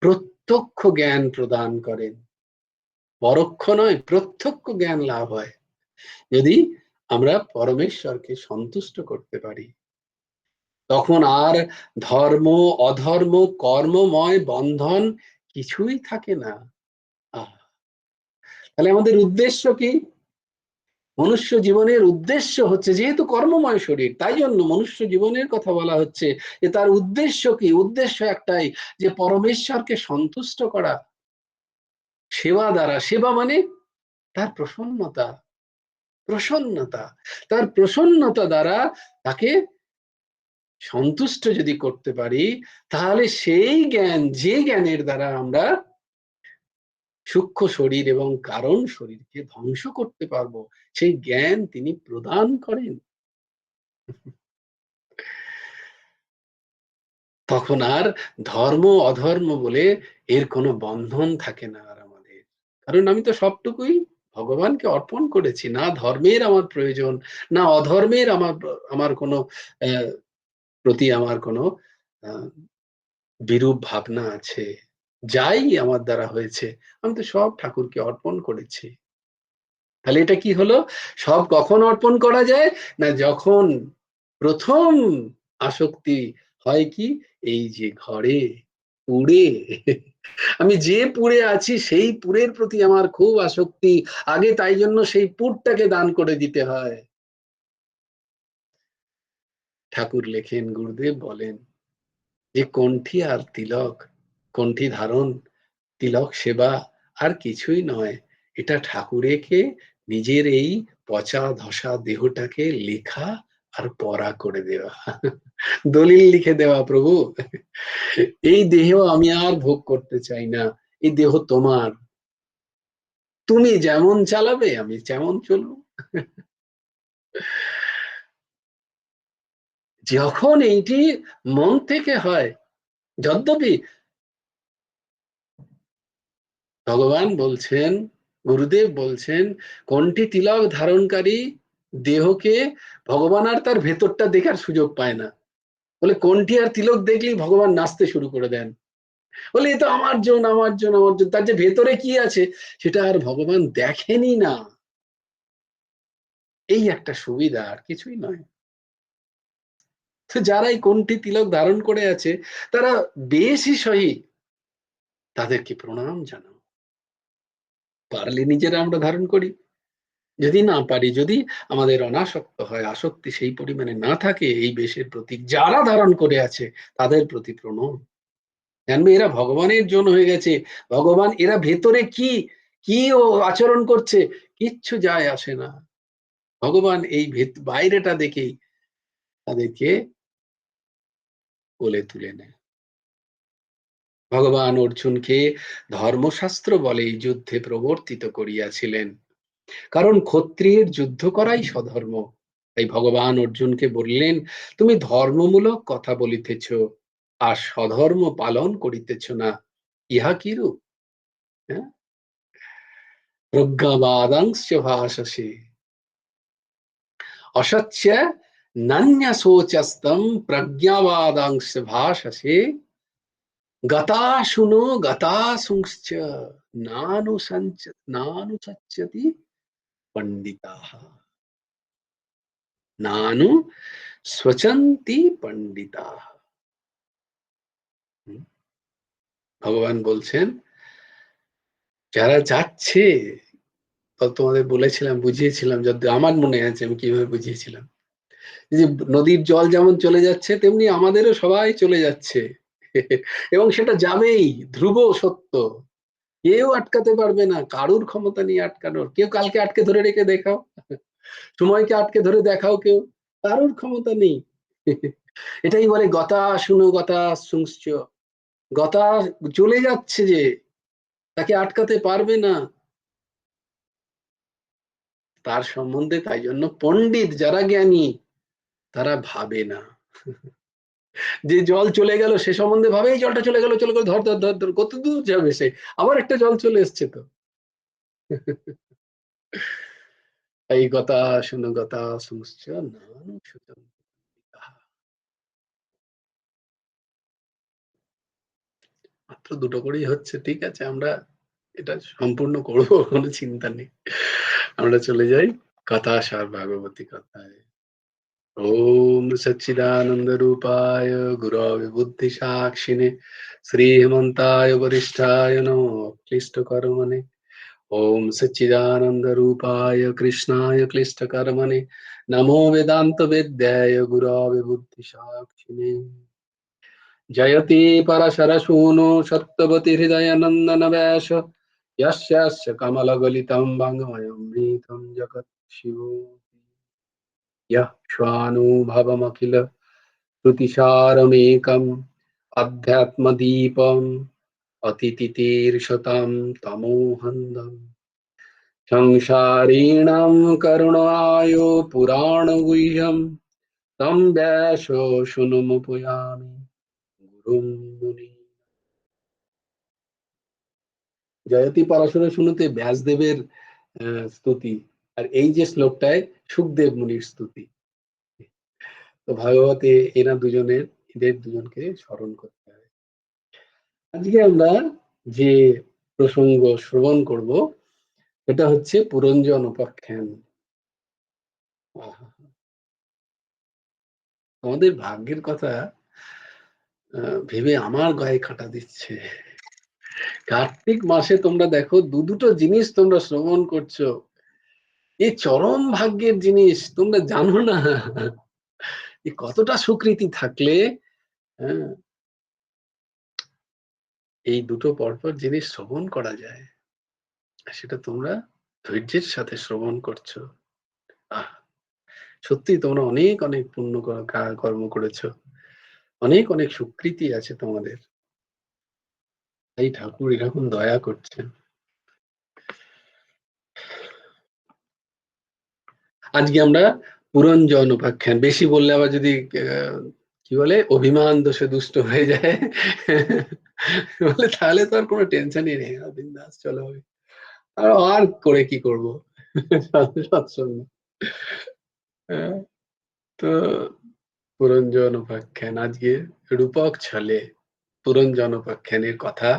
প্রত্যক্ষ জ্ঞান প্রদান করেন, পরোক্ষ নয়, প্রত্যক্ষ জ্ঞান লাভ হয় যদি আমরা পরমেশ্বরকে সন্তুষ্ট করতে পারি। তখন আর ধর্ম অধর্ম কর্মময় বন্ধন কিছুই থাকে না। তাহলে আমাদের উদ্দেশ্য কি? মনুষ্য জীবনের উদ্দেশ্য হচ্ছে, যেহেতু কর্মময় শরীর তাই জন্য মনুষ্য জীবনের কথা বলা হচ্ছে, যে তার উদ্দেশ্য কি? উদ্দেশ্য একটাই, যে পরমেশ্বরকে সন্তুষ্ট করা সেবা দ্বারা। সেবা মানে তার প্রসন্নতা, প্রসন্নতা, তার প্রসন্নতা দ্বারা তাকে সন্তুষ্ট যদি করতে পারি, তাহলে সেই জ্ঞান, যে জ্ঞানের দ্বারা আমরা সূক্ষ্ম শরীর এবং কারণ শরীরকে ধ্বংস করতে পারবো, সেই জ্ঞান তিনি প্রদান করেন। তখন আর ধর্ম অধর্ম বলে এর কোনো বন্ধন থাকে না আর আমাদের। কারণ আমি তো সবটুকুই ভগবানকে অর্পণ করেছি। না ধর্মের আমার প্রয়োজন, না অধর্মের আমার আমার কোনো প্রতি আমার কোনো আ বিরূপ ভাবনা আছে। যাই আমার দ্বারা হয়েছে, আমি তো সব ঠাকুরকে অর্পণ করেছি। তাহলে এটা কি হলো? সব কখন অর্পণ করা যায়? না যখন ১ম আসক্তি হয় কি? এই যে ঘরে পুড়ে আমি যে পুড়ে আছি সেই পুড়ের প্রতি আমার খুব আসক্তি। আগে তাই জন্য সেই পুড়টাকে দান করে দিতে হয়। ঠাকুর লেখেন, গুরুদেব বলেন যে কণ্ঠী আর তিলক, কণ্ঠী ধারণ, তিলক সেবা আর কিছুই নয়। এটা ঠাকুরকে নিজের এই পচা ধসা দেহটাকে লেখা আর পড়া করে দেওয়া। দলিল লিখে দেওয়া, প্রভু এই দেহ আমি আর ভোগ করতে চাই না। এই দেহ তোমার। তুমি যেমন চালাবে আমি তেমন চলবো। যখন এইটি মন থেকে হয়, যদ্যপি ভগবান বলছেন, গুরুদেব বলছেন, কণ্ঠী তিলক ধারণকারী দেহকে ভগবান আর তার ভেতরটা দেখার সুযোগ পায় না। বলে কণ্ঠী আর তিলক দেখলেই ভগবান নাচতে শুরু করে দেন। বলে এ তো আমার জন, আমার জন, আমার জন। তার যে ভেতরে কি আছে সেটা আর ভগবান দেখেনি না। এই একটা সুবিধা, আর কিছুই নয়। তো যারা এই কণ্ঠী তিলক ধারণ করে আছে, তারা বেশি সহি তাদেরকে প্রণাম জানাও। পারলে নিজেরা আমরা ধারণ করি। যদি না পারি, যদি আমাদের অনাসক্ত হয়, আসক্তি সেই পরিমাণে না থাকে এই বেশের প্রতি, যারা ধারণ করে আছে তাদের প্রতি প্রণাম। জানবে এরা ভগবানের জন হয়ে গেছে। ভগবান এরা ভেতরে কি, কি ও আচরণ করছে কিচ্ছু যায় আসে না। ভগবান এই বাইরেটা দেখেই তাদেরকে কোলে তুলে নেয়। ভগবান অর্জুনকে ধর্মশাস্ত্র বলে এই যুদ্ধে প্রবর্তিত করিয়াছিলেন। কারণ ক্ষত্রিয়ের যুদ্ধ করাই স্বধর্ম। তাই ভগবান অর্জুনকে বললেন, তুমি ধর্মমূলক কথা বলিতেছ আর স্বধর্ম পালন করিতেছ না, ইহা কিরূপ? হ্যাঁ? প্রজ্ঞাবাদাংশ্চ ভাষসে অসচ্য নান্যশোচস্তম প্রজ্ঞাবাদাংশ ভাষসে গতাশুনো গতাসুংশ্চ নানুসচ্যতি পণ্ডিতাঃ নানু स्वचन्ति পণ্ডিতাঃ। ভগবান বলছেন যারা যাচ্ছে, তোমাদের বলেছিলাম, বুঝিয়েছিলাম, যত আমার মনে আছে আমি কিভাবে বুঝিয়েছিলাম, যে নদীর জল যেমন চলে যাচ্ছে তেমনি আমাদেরও সবাই চলে যাচ্ছে। এবং সেটা যাবেই, ধ্রুব সত্য। কেউ আটকাতে পারবে না, কারুর ক্ষমতা নেই আটকানোর। কেউ কালকে আটকে ধরে রেখে দেখাও, সময়কে আটকে ধরে দেখাও, কেউ কারুর ক্ষমতা নেই। এটাই বলে গতা শুনো গতা সুংশ্চ, গতা চলে যাচ্ছে, যে তাকে আটকাতে পারবে না। তার সম্বন্ধে তাই জন্য পণ্ডিত যারা জ্ঞানী তারা ভাবে না। যে জল চলে গেল সে সম্বন্ধে ভাবে এই জলটা চলে গেল, চলে গেল, ধর ধর ধর ধর, কত দূর যাবে সে, আবার একটা জল চলে এসছে তো। এই কথা শুনো কথা শুনছ নানু সুতং তাহা। মাত্র দুটো করেই হচ্ছে, ঠিক আছে, আমরা এটা সম্পূর্ণ করবো, কোনো চিন্তা নেই। আমরা চলে যাই কথা সার ভাগবতী কথায়। ओम सच्चिदानंद रूपाय गुरवे बुद्धि साक्षिणे श्री हेमंताय वरिष्ठाय नमो क्लिष्ट कर्मणे। ओम सच्चिदानंद रूपाय कृष्णाय क्लिष्ट कर्मणे नमो वेदांत वेद्याय गुरवे बुद्धि साक्षिणे। जयति परशरसूनो सत्यवती हृदय नंदन वैश यस्य कमलगलितं वाङ्मयमृतं जगत् शिवो यः स्वानुभवमखिल শ্রুতিসারমেকম আধ্যাত্মদীপম অতিতিতীর্ষতাম তমোহন্দম সংসারিণাম করুণায় পুরাণগুহ্যম তম ব্যাস শুনুমুপয়ামি গুরুম মুনি। জয়তী পড়াশোনা শুনতে ব্যাসদেবের স্তুতি, আর এই যে শ্লোকটায় সুখদেব মুনির স্তুতি। তো ভাগবতে এদের দুজনকে স্মরণ করতে হয়। আজকে আমরা যে প্রসঙ্গ শ্রবণ করব এটা হচ্ছে পুরঞ্জন উপাখ্যান। আহা, আমাদের ভাগ্যের কথা ভেবে আমার গায়ে কাঁটা দিচ্ছে। কার্তিক মাসে তোমরা দেখো দুটো জিনিস তোমরা শ্রবণ করছো, এই চরম ভাগ্যের জিনিস, তোমরা জানো না কতটা সুকৃতি থাকলে হ্যাঁ, এই দুটো পরপর জিনিস শ্রবণ করা যায়। সেটা তোমরা ধৈর্যের সাথে শ্রবণ করছো। আহ সত্যি তোমরা অনেক অনেক পুণ্য কর্ম করেছো, অনেক অনেক সুকৃতি আছে তোমাদের, এই ঠাকুর এরকম দয়া করছেন। আজকে আমরা পুরঞ্জন উপাখ্যান, বেশি বললে আবার যদি কি বলে অভিমান দোষে দুষ্ট হয়ে যায় বলে তাহলে তো আর কোনো টেনশনই নেই, বিন্দাস চলো হবে। আর করে কি করবো সৎসঙ্গ। তো পুরঞ্জন উপাখ্যান, আজকে রূপক ছলে পুরঞ্জন উপাখ্যানের কথা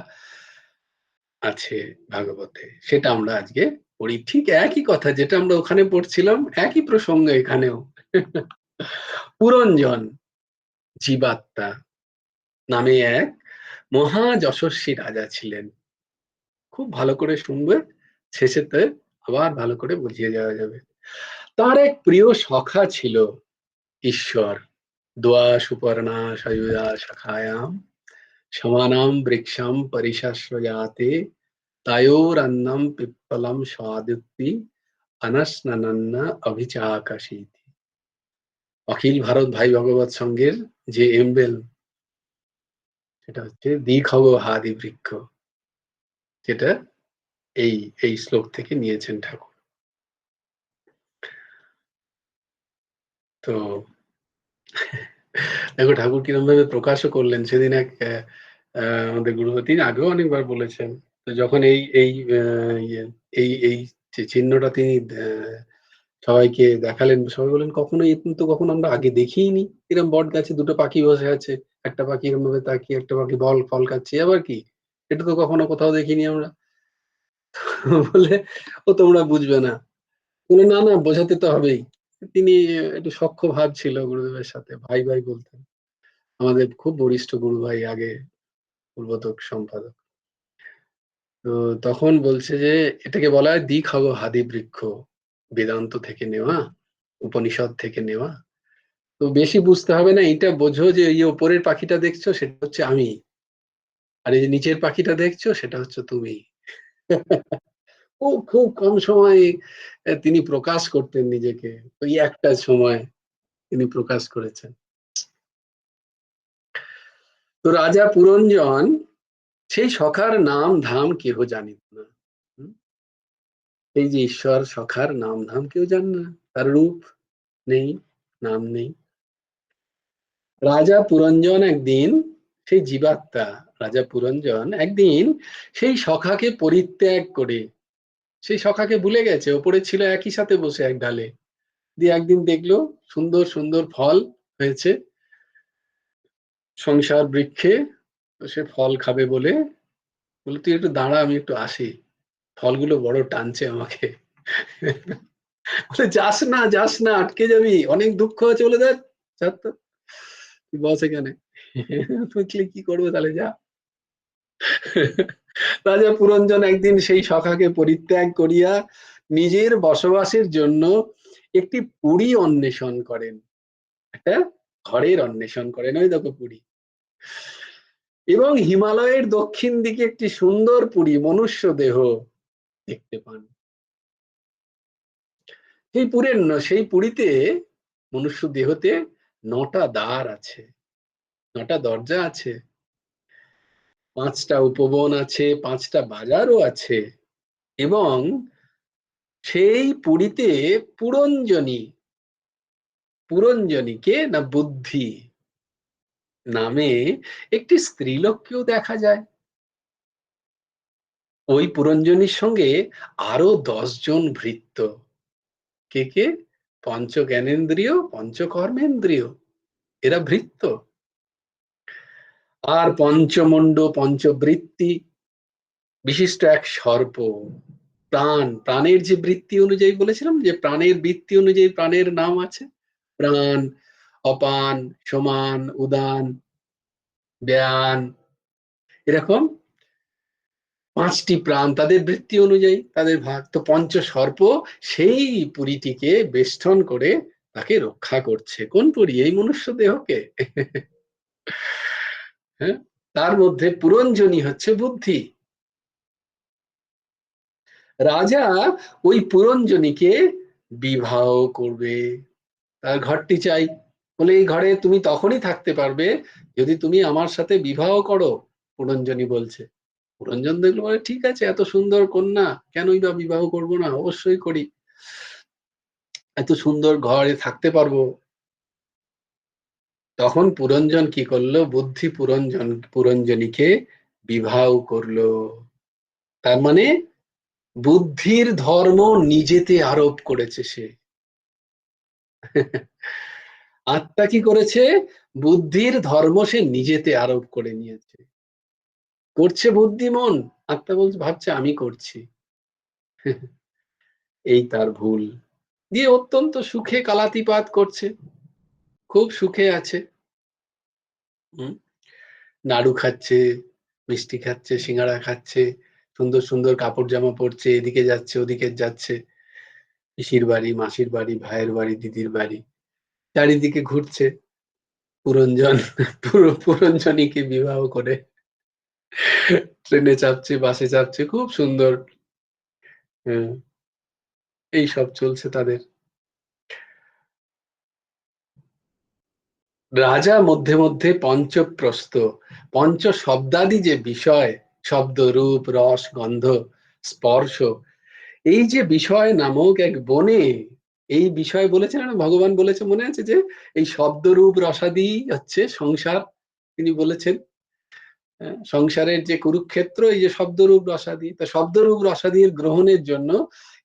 আছে ভাগবতে, সেটা আমরা আজকে পড়ি। ঠিক একই কথা যেটা আমরা ওখানে পড়ছিলাম, একই প্রসঙ্গ এখানেও। পুরঞ্জন জীবাত্মা নামে এক মহা যশস্বী রাজা ছিলেন। খুব ভালো করে শুনবে, শেষেতে আবার ভালো করে বুঝিয়ে যাওয়া যাবে। তার এক প্রিয় সখা ছিল ঈশ্বর। দোয়া সুপর্ণা সয়ুজা শাখায়াম সমানাম বৃক্ষাম পরিশাশ্রয়াতে তায়োরন্নম পিপ্পলম স্বাদিত্তি অনস্ননন্ন অভিচাকাশীতি। অখিল ভারত ভাই ভগবত সঙ্গের যে এমবেল, সেটা হচ্ছে দ্বিখগ হাদি বৃক্ষ, যেটা এই এই শ্লোক থেকে নিয়েছেন ঠাকুর। তো দেখো ঠাকুর কিরম ভাবে প্রকাশও করলেন সেদিন এক আমাদের গুরুদেব, তিনি আগেও অনেকবার বলেছেন। তো যখন এই এই এই যে চিহ্নটা তিনি সবাইকে দেখালেন, সবাই বললেন কখনো এ কিন্তু কখনো আমরা আগে দেখিনি, এরকম বট গাছে দুটো পাখি বসে আছে, একটা পাখি এরকম ভাবে তাকিয়ে, একটা পাখি ফল খাচ্ছে, আবার কি এটা তো কখনো কোথাও দেখিনি আমরা। বলে ও তোমরা বুঝবে না, বলে না না বোঝাতে তো হবেই। তিনি একটু সখ্য ভাব ছিল গুরুদেবের সাথে, ভাই ভাই বলতেন। আমাদের খুব বরিষ্ঠ গুরু ভাই, আগে পূর্বতক সম্পাদক। তো তখন বলছে যে এটাকে বলা হয় দ্বিখগ হাদি বৃক্ষ, বেদান্ত থেকে নেওয়া, উপনিষদ থেকে নেওয়া। তো বেশি বুঝতে হবে না, এটা বোঝো যে এই ওপরের পাখিটা দেখছো সেটা হচ্ছে আমি, আর এই যে নিচের পাখিটা দেখছো সেটা হচ্ছে তুমি। খুব খুব কম সময় তিনি প্রকাশ করতেন নিজেকে, ওই একটা সময় তিনি প্রকাশ করেছেন। তো রাজা পুরঞ্জন সেই সখার নাম ধাম কেহ জানিত না। হুম? এই যে ঈশ্বর সখার নাম ধাম কেউ জানে না, তার রূপ নেই, নাম নেই। রাজা পুরঞ্জন একদিন, সেই জীবাত্মা রাজা পুরঞ্জন একদিন সেই সখাকে পরিত্যাগ করে, সেই সখাকে ভুলে গেছে, ওপরে ছিল একই সাথে বসে এক ডালে, দিয়ে একদিন দেখলো সুন্দর সুন্দর ফল হয়েছে সংসার বৃক্ষে, তো সে ফল খাবে বলে বলে তুই একটু দাঁড়া, আমি একটু আসি, ফলগুলো বড় টানছে আমাকে। বলে যাস না আটকে যাবি, অনেক দুঃখ আছে, বলে দেখ ছাড় তো, তুই বস এখানে। তুই কি করবো তাহলে, যা। রাজা পুরঞ্জন একদিন সেই সখাকে পরিত্যাগ করিয়া নিজের বসবাসের জন্য একটি পুরী অন্বেষণ করেন, একটা ঘরের অন্বেষণ করেন, ওই দেখো পুরী, এবং হিমালয়ের দক্ষিণ দিকে একটি সুন্দর পুরী মনুষ্য দেহ দেখতে পান। সেই পুরীতে মনুষ্য দেহতে 9টা দ্বার আছে। 9টা দরজা আছে, 5টা উপবন আছে, 5টা বাজারও আছে, এবং সেই পুরীতে পুরঞ্জনী, পুরঞ্জনী কে না বুদ্ধি নামে একটি স্ত্রীলোককেও দেখা যায়। ওই পুরঞ্জনীর সঙ্গে আরো 10 জন ভৃত্য। কে কে? পঞ্চ জ্ঞানেন্দ্রিয়, পঞ্চকর্মেন্দ্রিয়, এরা ভৃত্য। আর পঞ্চমুণ্ড, পঞ্চবৃত্তি বিশিষ্ট এক সর্প। প্রাণ, প্রাণের যে বৃত্তি অনুযায়ী বলেছিলাম যে প্রাণের বৃত্তি অনুযায়ী প্রাণের নাম আছে, প্রাণ, অপান, সমান, উদান, ব্যান, এরকম 5টি প্রাণ, তাদের বৃত্তি অনুযায়ী তাদের ভাগ। তো পঞ্চ সর্প সেই পুরীটিকে বেষ্টন করে তাকে রক্ষা করছে। কোন পুরী? এই মনুষ্য দেহকে। হ্যাঁ, তার মধ্যে পুরঞ্জনী হচ্ছে বুদ্ধি। রাজা ওই পুরঞ্জনীকে বিবাহ করবে, তার ঘরটি চাই, বলে এই ঘরে তুমি তখনই থাকতে পারবে যদি তুমি আমার সাথে বিবাহ করো। পুরঞ্জনী বলছে। পুরঞ্জন দেখলো, বলে ঠিক আছে, এত সুন্দর কন্যা, কেনই বা বিবাহ করব না, অবশ্যই করি, এত সুন্দর ঘরে থাকতে পারবো। তখন পুরঞ্জন কি করলো? বুদ্ধি পুরঞ্জনীকে বিবাহ করলো। তার মানে বুদ্ধির ধর্ম নিজেতে আরোপ করেছে সে। আত্মা কি করেছে? বুদ্ধির ধর্ম সে নিজেতে আরোপ করে নিয়েছে। করছে বুদ্ধিমন, আত্মা বলছে, ভাবছে আমি করছি। এই তার ভুল। দিয়ে অত্যন্ত সুখে কালাতিপাত করছে, খুব সুখে আছে। নাড়ু খাচ্ছে, মিষ্টি খাচ্ছে, সিঙ্গারা খাচ্ছে, সুন্দর সুন্দর কাপড় জামা পরছে, এদিকে যাচ্ছে ওদিকে যাচ্ছে, পিসির বাড়ি, মাসির বাড়ি, ভাইয়ের বাড়ি, দিদির বাড়ি, চারিদিকে ঘুরছে। পুরঞ্জন পুরঞ্জনীকে বিবাহ করে ট্রেনে চাপছে, বাসে চাপছে, খুব সুন্দর। এই সব চলছে তাদের। রাজা মধ্যে মধ্যে পঞ্চপ্রস্থ, পঞ্চ শব্দাদি যে বিষয়, শব্দ, রূপ, রস, গন্ধ, স্পর্শ, এই যে বিষয় নামক এক বনে, এই বিষয় বলেছেন না ভগবান, বলেছে মনে আছে যে এই শব্দ, রূপ, রসাদি হচ্ছে সংসার। তিনি বলেছেন সংসারের যে কুরুক্ষেত্র, এই যে শব্দরূপ রসাদি, তা শব্দরূপ রসাদির গ্রহণের জন্য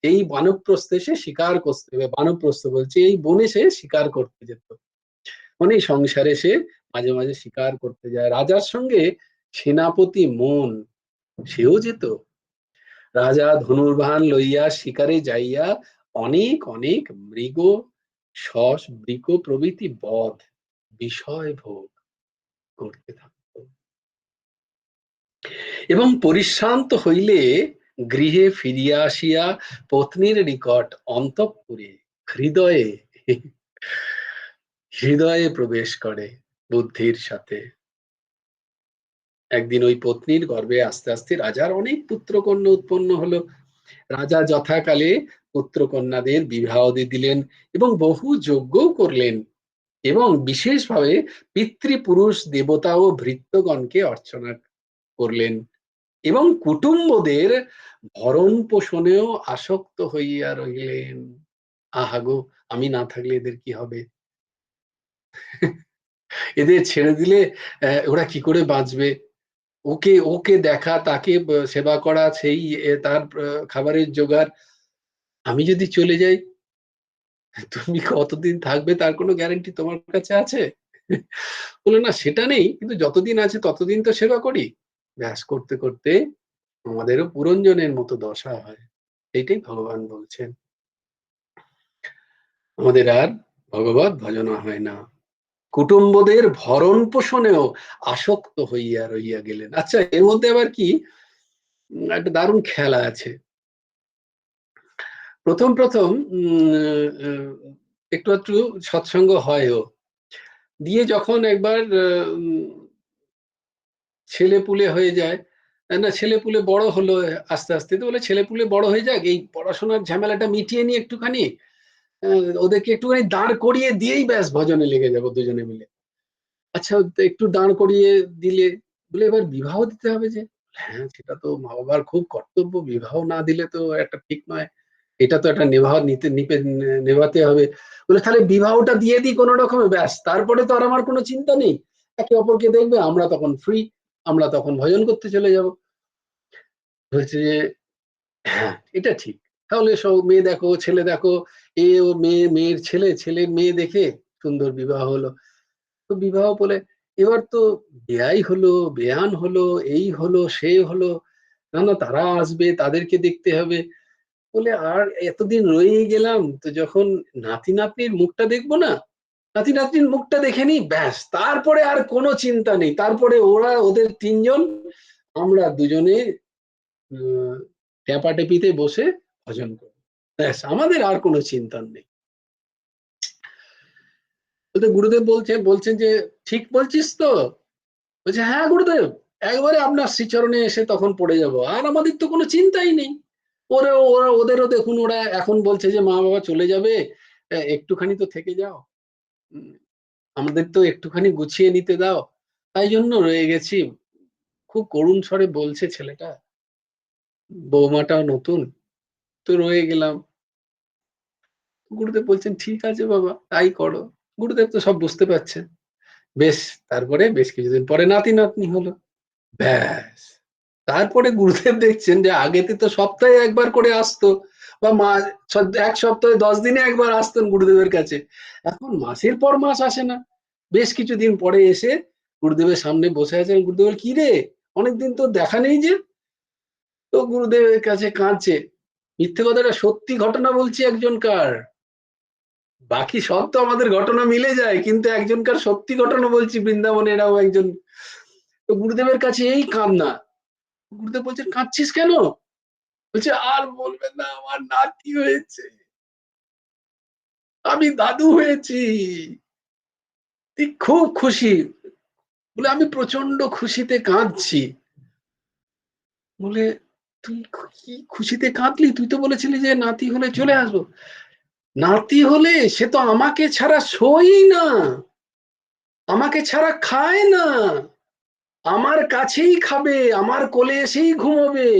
এই বানপ্রস্থে সে শিকার করতে হবে। বানপ্রস্থ বলছে এই বনে সে শিকার করতে যেত, মানে সংসারে সে মাঝে মাঝে শিকার করতে যায়। রাজার সঙ্গে সেনাপতি মন, সেও যেত। রাজা ধনুর্বাণ লইয়া শিকারে যাইয়া অনেক অনেক মৃগ, শস, বৃক প্রভৃতি বধ, বিষয় ভোগ করতে থাকত। এবং পরিশ্রান্ত হইলে গৃহে ফিরিয়া আসিয়া পত্নীর নিকট অন্তঃপুরে হৃদয়ে হৃদয়ে প্রবেশ করে বুদ্ধির সাথে। একদিন ওই পত্নীর গর্ভে আস্তে আস্তে রাজার অনেক পুত্রকন্যা উৎপন্ন হলো। রাজা যথাকালে পুত্রকন্যাদের বিবাহ দিলেন এবং বহু যজ্ঞও করলেন, এবং বিশেষভাবে পিতৃপুরুষ দেবতা ও ভৃত্যগণকে অর্চনা করলেন, এবং কুটুম্বদের ভরণ পোষণেও আসক্ত হইয়া রইলেন। আহাগো, আমি না থাকলে এদের কি হবে? এদের ছেড়ে দিলে ওরা কি করে বাঁচবে? ওকে ওকে দেখা, তাকে সেবা করা, সেই তার খাবারের জোগাড়। আমি যদি চলে যাই, তুমি কতদিন থাকবে তার কোনো গ্যারান্টি তোমার কাছে আছে? বলে না, সেটা নেই, কিন্তু যতদিন আছে ততদিন তো সেবা করি। ব্যাস, করতে করতে আমাদেরও পুরঞ্জনের মতো দশা হয়। এইটাই ভগবান বলছেন, আমাদের আর ভগবত ভজনা হয় না, কুটুম্বদের ভরণ পোষণেও আসক্ত হইয়া রইয়া গেলেন। আচ্ছা, এর মধ্যে আবার কি একটা দারুণ খেলা আছে। প্রথম প্রথম একটু একটু সৎসঙ্গ হয়ও, দিয়ে যখন একবার ছেলে পুলে হয়ে যায়, না ছেলে পুলে বড় হলো আস্তে আস্তে, তো বলে ছেলে পুলে বড় হয়ে যাক, এই পড়াশোনার ঝামেলাটা মিটিয়ে নিয়ে একটুখানি ওদেরকে একটুখানি দাঁড় করিয়ে দিয়েই ব্যাস ভজনে লেগে যাবো দুজনে মিলে। আচ্ছা একটু দাঁড় করিয়ে দিলে, বলে এবার বিবাহ দিতে হবে যে। হ্যাঁ, সেটা তো মা বাবার খুব কর্তব্য, বিবাহ না দিলে তো একটা ঠিক নয়। এটা তো একটা নেভাতে হবে। বলে তাহলে বিবাহটা দিয়ে দিই কোন রকমে, ব্যাস তারপরে তো আর আমার কোনো চিন্তা নেই। একে অপরকে দেখবে, আমরা তখন ফ্রি, আমরা তখন ভজন করতে চলে যাব। বলছে যে হ্যাঁ, এটা ঠিক। তাহলে সব মেয়ে দেখো, ছেলে দেখো, এ ও মেয়ে, মেয়ের ছেলে, ছেলের মেয়ে দেখে সুন্দর বিবাহ হলো। তো বিবাহ বলে এবার তো বেয়াই হলো, বেয়ান হলো, এই হলো, সে হলো। না, না তারা আসবে, তাদেরকে দেখতে হবে। বলে আর এতদিন রয়েই গেলাম, তো যখন নাতি-নাতনির মুখটা দেখবো না, নাতি-নাতনির মুখটা দেখে নিই, ব্যাস তারপরে আর কোনো চিন্তা নেই। তারপরে ওরা ওদের ৩ জন, আমরা দুজনে আ ট্যাপাটেপিতে বসে ভজন করব। ব্যাস আমাদের আর কোনো চিন্তা নেই। বলতে গুরুদেব বলছেন যে, "ঠিক বলছিস তো?" বলছে, "হ্যাঁ গুরুদেব, একবারে আপনার শ্রীচরণে এসে তখন পড়ে যাব। আর আমাদের তো কোনো চিন্তাই নেই।" ওদেরও দেখুন, ওরা এখন বলছে যে, "মা-বাবা চলে যাবে, একটুখানি তো থেকে যাও। উম আমাদের তো একটুখানি গুছিয়ে নিতে দাও।" তাই জন্য রয়ে গেছি। খুব করুণ স্বরে বলছে ছেলেটা। বৌমাটাও নতুন। তো রয়ে গেলাম। গুরুদেব বলছেন, "ঠিক আছে বাবা, তাই করো।" গুরুদেব তো সব বুঝতে পারছেন। বেশ, তারপরে বেশ কিছুদিন পরে নাতি-নাতনি হলো। ব্যাস! তারপরে গুরুদেব দেখছেন যে আগেতে তো সপ্তাহে ১ বার করে আসতো, বা ১ সপ্তাহে ১০ দিনে ১ বার আসতেন গুরুদেবের কাছে। এখন মাসের পর মাস আসে না। বেশ কিছুদিন পরে এসে গুরুদেবের সামনে বসে আছেন। গুরুদেব বলে, "কি রে? অনেকদিন তোর দেখা নেই যে?" তো গুরুদেবের কাছে কাঁদছে। মিথ্যে কথাটা সত্যি ঘটনা বলছি একজনকার। বাকি সব তো আমাদের ঘটনা মিলে যায়। কিন্তু একজনকার সত্যি ঘটনা বলছি, বৃন্দাবনে এরাও একজন। তো গুরুদেবের কাছে এই কান্না। গুরুদেব বলছেন, "কাঁদছিস কেন?" বলছে, "আর বলবেন না, আমার নাতি হয়েছে। আমি দাদু হয়েছি। তুই খুব খুশি।" বলে, "আমি প্রচন্ড খুশিতে কাঁদছি।" বলে, "তুই কি খুশিতে কাঁদলি? তুই তো বলেছিলি যে নাতি হলে চলে আসবো।" নাতি হলে সে তো আমাকে ছাড়া শোয়ই না, আমাকে ছাড়া খায় না, আমার কাছেই খাবে, আমার কোলে এসেই ঘুমোবে।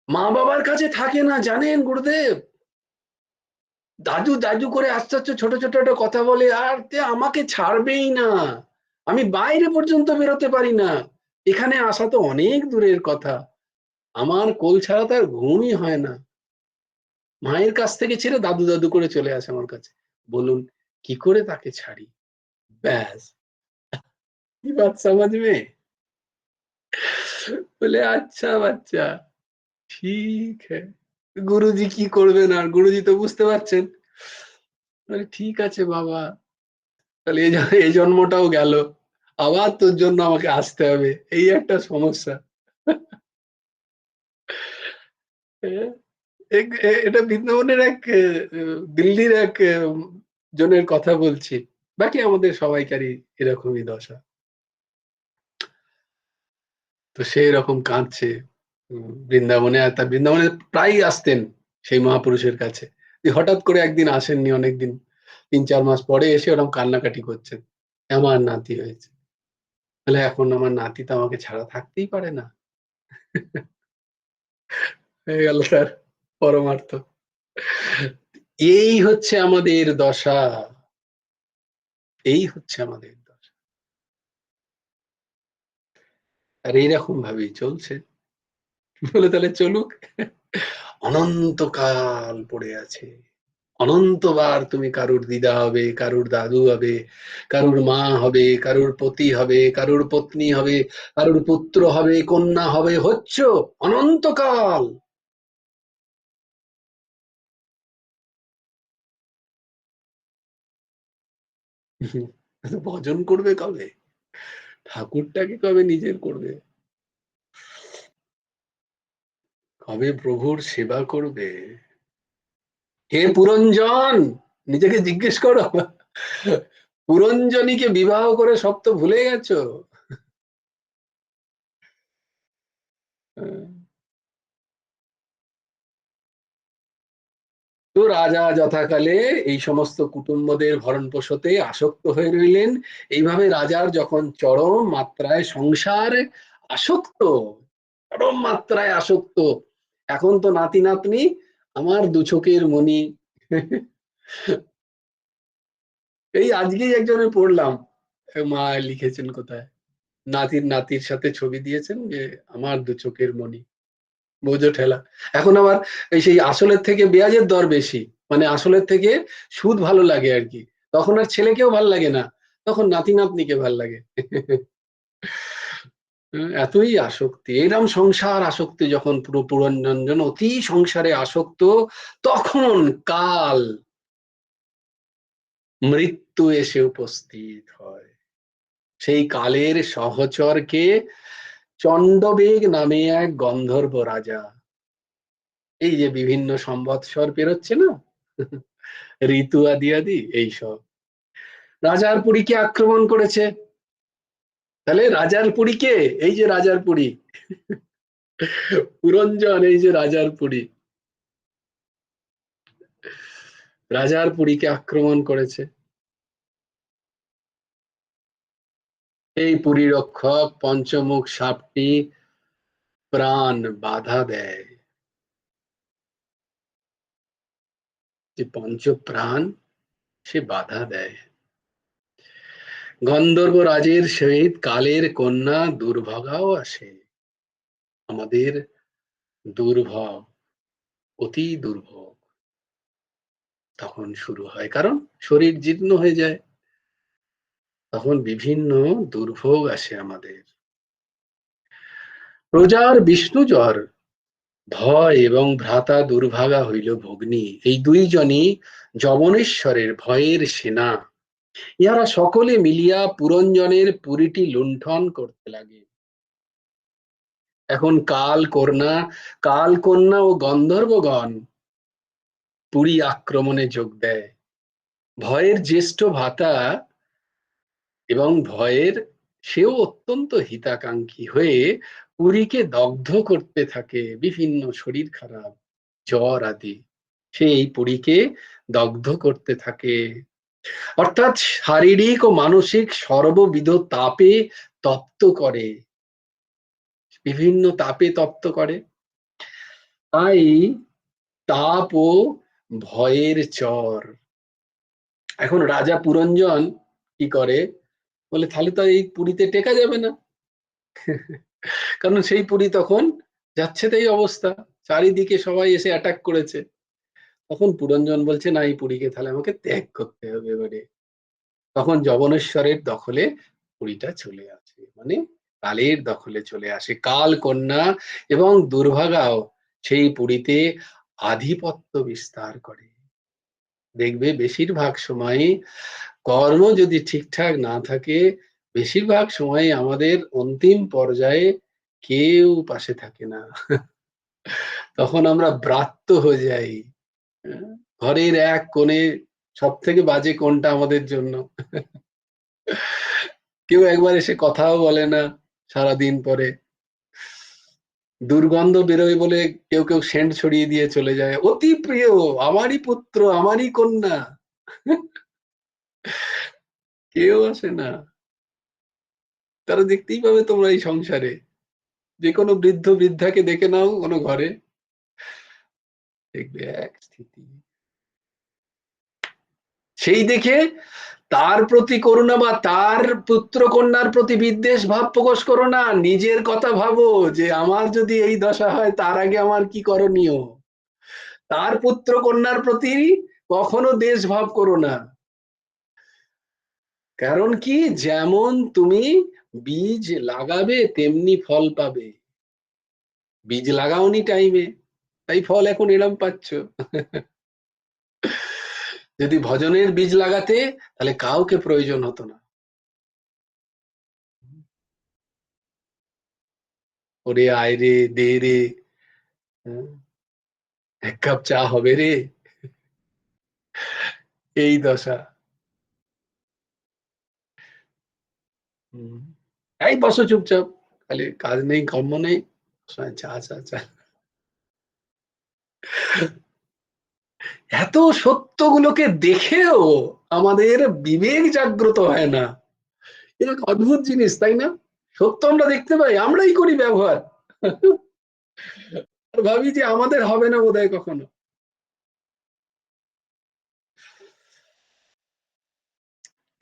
মা-বাবার কাছে থাকে না, জানেন গুরুদেব? দাদু, দাদু করে আস্তে, আস্তে ছোট, ছোট একটা কথা বলে, আর আমাকে ছাড়বেই না। আমি বাইরে পর্যন্ত বেরোতে পারি না। এখানে আসা তো অনেক দূরের কথা। আমার কোল ছাড়া তার ঘুমই হয় না। মায়ের কাছ থেকে ছেড়ে দাদু, দাদু করে চলে আসে আমার কাছে। বলুন কি করে তাকে ছাড়ি? ব্যাস। "কি বাত समझ में?" বলে, "আচ্ছা বাচ্চা, ঠিক হ্যায়।" গুরুজি কি করবেন আর? গুরুজি তো বুঝতে পারছেন। বলে, "ঠিক আছে বাবা, তাহলে এই জন্মটাও গেল। আবার তোর জন্য আমাকে আসতে হবে। এই একটা সমস্যা।" হ্যাঁ? এটা বৃন্দাবনের এক দিল্লির এক জনের কথা বলছি। বাকি আমাদের সবাইকারই এরকমই দশা। তো সে এরকম কাঁদছে। বৃন্দাবনে, আর তা বৃন্দাবনে প্রায়ই আসতেন সেই মহাপুরুষের কাছে। হঠাৎ করে একদিন আসেননি অনেকদিন। ৩-৪ মাস পরে এসে ওরকম কান্নাকাটি করছেন। আমার নাতি হয়েছে। বলে, "এখন আমার নাতি তো আমাকে ছাড়া থাকতেই পারে না।" হয়ে গেল তার পরমার্থ। এই হচ্ছে আমাদের দশা। এই হচ্ছে আমাদের দশা। আর এইরকম ভাবেই চলছে। বলে, "তাহলে চলুক।" অনন্তকাল পড়ে আছে। অনন্তবার তুমি কারুর দিদা হবে, কারুর দাদু হবে, কারুর মা হবে, কারুর পতি হবে, কারুর পত্নী হবে, কারুর পুত্র হবে, কন্যা হবে, হচ্ছ অনন্তকাল। ভজন করবে কবে? ঠাকুরটাকে কবে নিজের করবে? কবে প্রভুর সেবা করবে? হে পুরঞ্জন, নিজেকে জিজ্ঞেস করো। পুরঞ্জনীকে বিবাহ করে সব তো ভুলে গেছো। তো রাজা যথাকালে এই সমস্ত কুটুম্বদের ভরণ পোষতে আসক্ত হয়ে রইলেন। এইভাবে রাজার যখন চরম মাত্রায় সংসার আসক্ত, চরম মাত্রায় আসক্ত, এখন তো নাতি নাতনি আমার দু চোখের মণি। এই আজকেই একজনের পড়লাম, মা লিখেছেন কোথায়, নাতির সাথে ছবি দিয়েছেন যে আমার দু চোখের মণি। বোঝো ঠেলা। এখন আবার এই সেই আসলের থেকে পেঁয়াজের দর বেশি, মানে আসলের থেকে সুদ ভালো লাগে আর কি। তখন আর ছেলেকেও ভাল লাগে না, তখন নাতি নাতনিকে ভাল লাগে। এতই আসক্তি, এরম সংসার আসক্তি যখন পুরো পুরঞ্জন অতি সংসারে আসক্ত, তখন কাল, মৃত্যু এসে উপস্থিত হয়। সেই কালের সহচরকে চণ্ডবেগ নামে এক গন্ধর্ব রাজা, এই যে বিভিন্ন সম্বৎসর পেরোচ্ছে না, ঋতু আদি আদি এইসব, রাজার পুরীকে আক্রমণ করেছে। তাহলে রাজার পুরী কে? এই যে রাজার পুরী, পুরঞ্জন, এই যে রাজার পুরী, রাজার পুরীকে আক্রমণ করেছে। এই পুরী রক্ষক পঞ্চমুখ সাপটি প্রাণ বাধা দেয়, যে পঞ্চ প্রাণ সে বাধা দেয়। গন্ধর্ব রাজের সহিত কালের কন্যা দুর্ভগাও আসে। আমাদের দুর্ভগ, অতি দুর্ভোগ তখন শুরু হয়, কারণ শরীর জীর্ণ হয়ে যায়, তখন বিভিন্ন দুর্ভোগ আসে আমাদের। প্রজার বিষ্ণুজ্বর, ভয় এবং ভ্রাতা দুর্ভাগা হইল ভগ্নী, এই দুইজনই যবনেশ্বরের ভয়ের সেনা। ইহারা সকলে মিলিয়া পুরঞ্জনের পুরীটি লুণ্ঠন করতে লাগে। এখন কাল কন্যা ও গন্ধর্বগণ পুরী আক্রমণে যোগ দেয়। ভয়ের জ্যেষ্ঠ ভ্রাতা এবং ভয়ের সেও অত্যন্ত হিতাকাঙ্ক্ষী হয়ে পুরীকে দগ্ধ করতে থাকে, বিভিন্ন শরীর খারাপ, জ্বর আদি, সে এই পুরীকে দগ্ধ করতে থাকে, অর্থাৎ শারীরিক ও মানসিক সর্ববিধ তাপে তপ্ত করে, বিভিন্ন তাপে তপ্ত করে। তাই তাপ ও ভয়ের চর। এখন রাজা পুরঞ্জন কি করে, বলে তাহলে তো এই পুরীতে টেকা যাবে না, কারণ সেই পুরী তখন যাচ্ছে তাই অবস্থা, চারিদিকে সবাই এসে অ্যাটাক করেছে। তখন পুরঞ্জন বলছে না, এই পুরীকে তাহলে আমাকে ত্যাগ করতে হবে এবারে। তখন যবনেশ্বরের দখলে পুরীটা চলে আসে, মানে কালের দখলে চলে আসে। কাল কন্যা এবং দুর্ভাগাও সেই পুরীতে আধিপত্য বিস্তার করে। দেখবে বেশিরভাগ সময় কর্ম যদি ঠিকঠাক না থাকে, বেশিরভাগ সময় আমাদের অন্তিম পর্যায়ে কেউ পাশে থাকে না। তখন আমরা ব্রাত্য হয়ে যাই। হ্যাঁ? ঘরের এক কোণে সব থেকে বাজে কোণটা আমাদের জন্য, কেউ একবার এসে কথাও বলে না সারাদিন পরে, দুর্গন্ধ বেরোয় বলে কেউ কেউ সেন্ট ছড়িয়ে দিয়ে চলে যায়, অতি প্রিয়, আমারই পুত্র, আমারই কন্যা, কেউ আসে না। তারা দেখতেই পাবে তোমরা এই সংসারে, যে কোনো বৃদ্ধ বৃদ্ধাকে দেখে নাও কোনো ঘরে, দেখবে এক স্থিতি। সেই দেখে তার প্রতি করুণা বা তার পুত্র কন্যার প্রতি বিদ্বেষ ভাব প্রকাশ করো না, নিজের কথা ভাবো যে আমার যদি এই দশা হয় তার আগে আমার কি করণীয়। তার পুত্র কন্যার প্রতি কখনো দেশ ভাব করো না, কারণ কি, যেমন তুমি বীজ লাগাবে তেমনি ফল পাবে, বীজ লাগাওনি টাইমে, তাই ফল এখন এরম পাচ্ছ। যদি ভজনের বীজ লাগাতে, তাহলে কাউকে প্রয়োজন হতো না। ওরে আয় রে, দে রে, হ্যাঁ, এক কাপ চা হবে রে, এই দশা। হম, এই বসো চুপচাপ, খালি কাজ নেই কর্ম নেই, চা চা চা। এত সত্যগুলোকে দেখেও আমাদের বিবেক জাগ্রত হয় না। এটা এক অদ্ভুত জিনিস, তাই না? সত্য আমরা দেখতে পাই, আমরাই করি ব্যবহার। আর ভাবি যে আমাদের হবে না বোধহয় কখনো।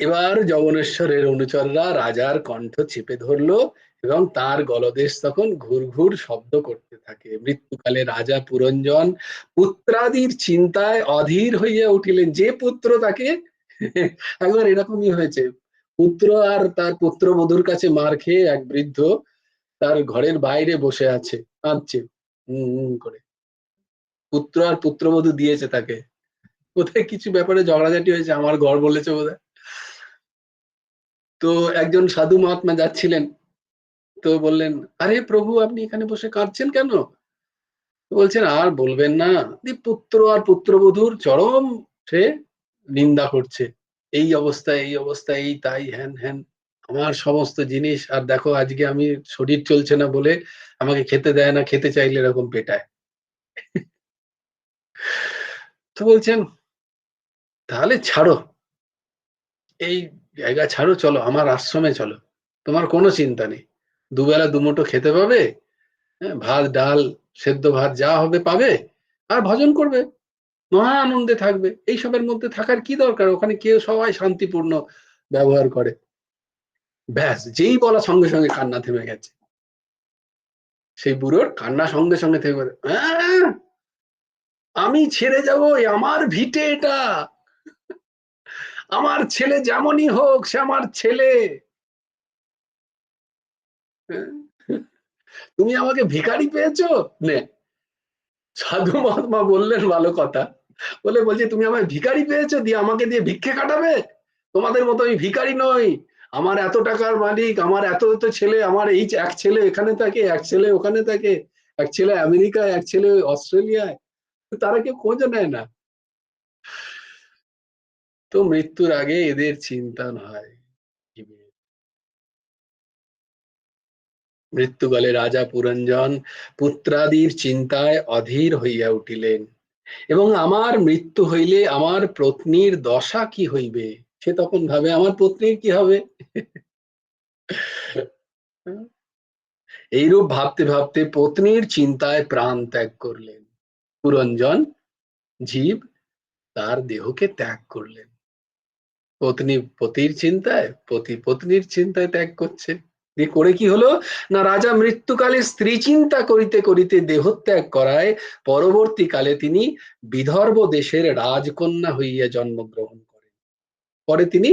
এবার যবনেশ্বরের অনুচররা রাজার কণ্ঠ চেপে ধরলো এবং তার গলদেশ তখন ঘুর ঘুর শব্দ করতে থাকে। মৃত্যুকালে রাজা পুরঞ্জন পুত্রাদির চিন্তায় অধীর হইয়া উঠিলেন। যে পুত্র তাকে একবার এরকমই হয়েছে, পুত্র আর তার পুত্রবধূর কাছে মার খেয়ে এক বৃদ্ধ তার ঘরের বাইরে বসে আছে, কাঁদছে করে। পুত্র আর পুত্রবধূ দিয়েছে তাকে, কোথায় কিছু ব্যাপারে ঝগড়াঝাটি হয়েছে, আমার ঘর বলেছে বোধহয়। তো একজন সাধু মহাত্মা যাচ্ছিলেন, তো বললেন, আরে প্রভু আপনি এখানে বসে কাঁদছেন কেন? বলছেন আর বলবেন না, পুত্র আর পুত্রবধূর চরম সে নিন্দা করছে, এই অবস্থা এই অবস্থা এই তাই হ্যান হ্যান, আমার সমস্ত জিনিস, আর দেখো আজকে আমি শরীর চলছে না বলে আমাকে খেতে দেয় না, খেতে চাইলে এরকম পেটায়। তো বলছেন তাহলে ছাড়ো, এই জায়গা ছাড়ো, চলো আমার আশ্রমে চলো, তোমার কোনো চিন্তা নেই, দুবেলা দুমুঠো খেতে পাবে, হ্যাঁ, ভাত ডাল সেদ্ধ ভাত যা হবে পাবে, আর ভজন করবে, মহা আনন্দে থাকবে। এইসবের মধ্যে থাকার কি দরকার, ওখানে কেউ সবাই শান্তিপূর্ণ ব্যবহার করে। ব্যাস যেই বলা সঙ্গে সঙ্গে কান্না থেমে গেছে, সেই বুড়োর কান্না সঙ্গে সঙ্গে থেমে গেছে। আমি ছেড়ে যাব, আমার ভিটে এটা, আমার ছেলে যেমনই হোক সে আমার ছেলে, হ্যাঁ? তুমি আমাকে ভিখারি পেয়েছো, নে। সাধু মহাত্মা বললেন ভালো কথা, বলছে তুমি আমায় ভিখারি পেয়েছো, দিয়ে আমাকে দিয়ে ভিক্ষে কাটাবে, তোমাদের মতো আমি ভিখারি নই, আমার এত টাকার মালিক, আমার এত এত ছেলে, আমার এই এক ছেলে এখানে থাকে, এক ছেলে ওখানে থাকে, এক ছেলে আমেরিকায়, এক ছেলে অস্ট্রেলিয়ায়, তারা কেউ খোঁজ নেয় না। তো মৃত্যুর আগে এদের চিন্তা নয়। মৃত্যুকালে রাজা পুরঞ্জন পুত্রাদির চিন্তায় অধীর হইয়া উঠিলেন এবং আমার মৃত্যু হইলে আমার পত্নীর দশা কি হইবে, সে তখন ভাবে আমার পত্নীর কি হবে। এইরূপ ভাবতে ভাবতে পত্নীর চিন্তায় প্রাণ ত্যাগ করলেন। পুরঞ্জন জীব তার দেহকে ত্যাগ করলেন। পত্নী পতির চিন্তায়, পতি পত্নীর চিন্তায় ত্যাগ করছে। দিয়ে করে কি হলো না, রাজা মৃত্যুকালে স্ত্রী চিন্তা করিতে করিতে দেহত্যাগ করায় পরবর্তীকালে তিনি বিদর্ভ দেশের রাজকন্যা হইয়া জন্মগ্রহণ করেন। পরে তিনি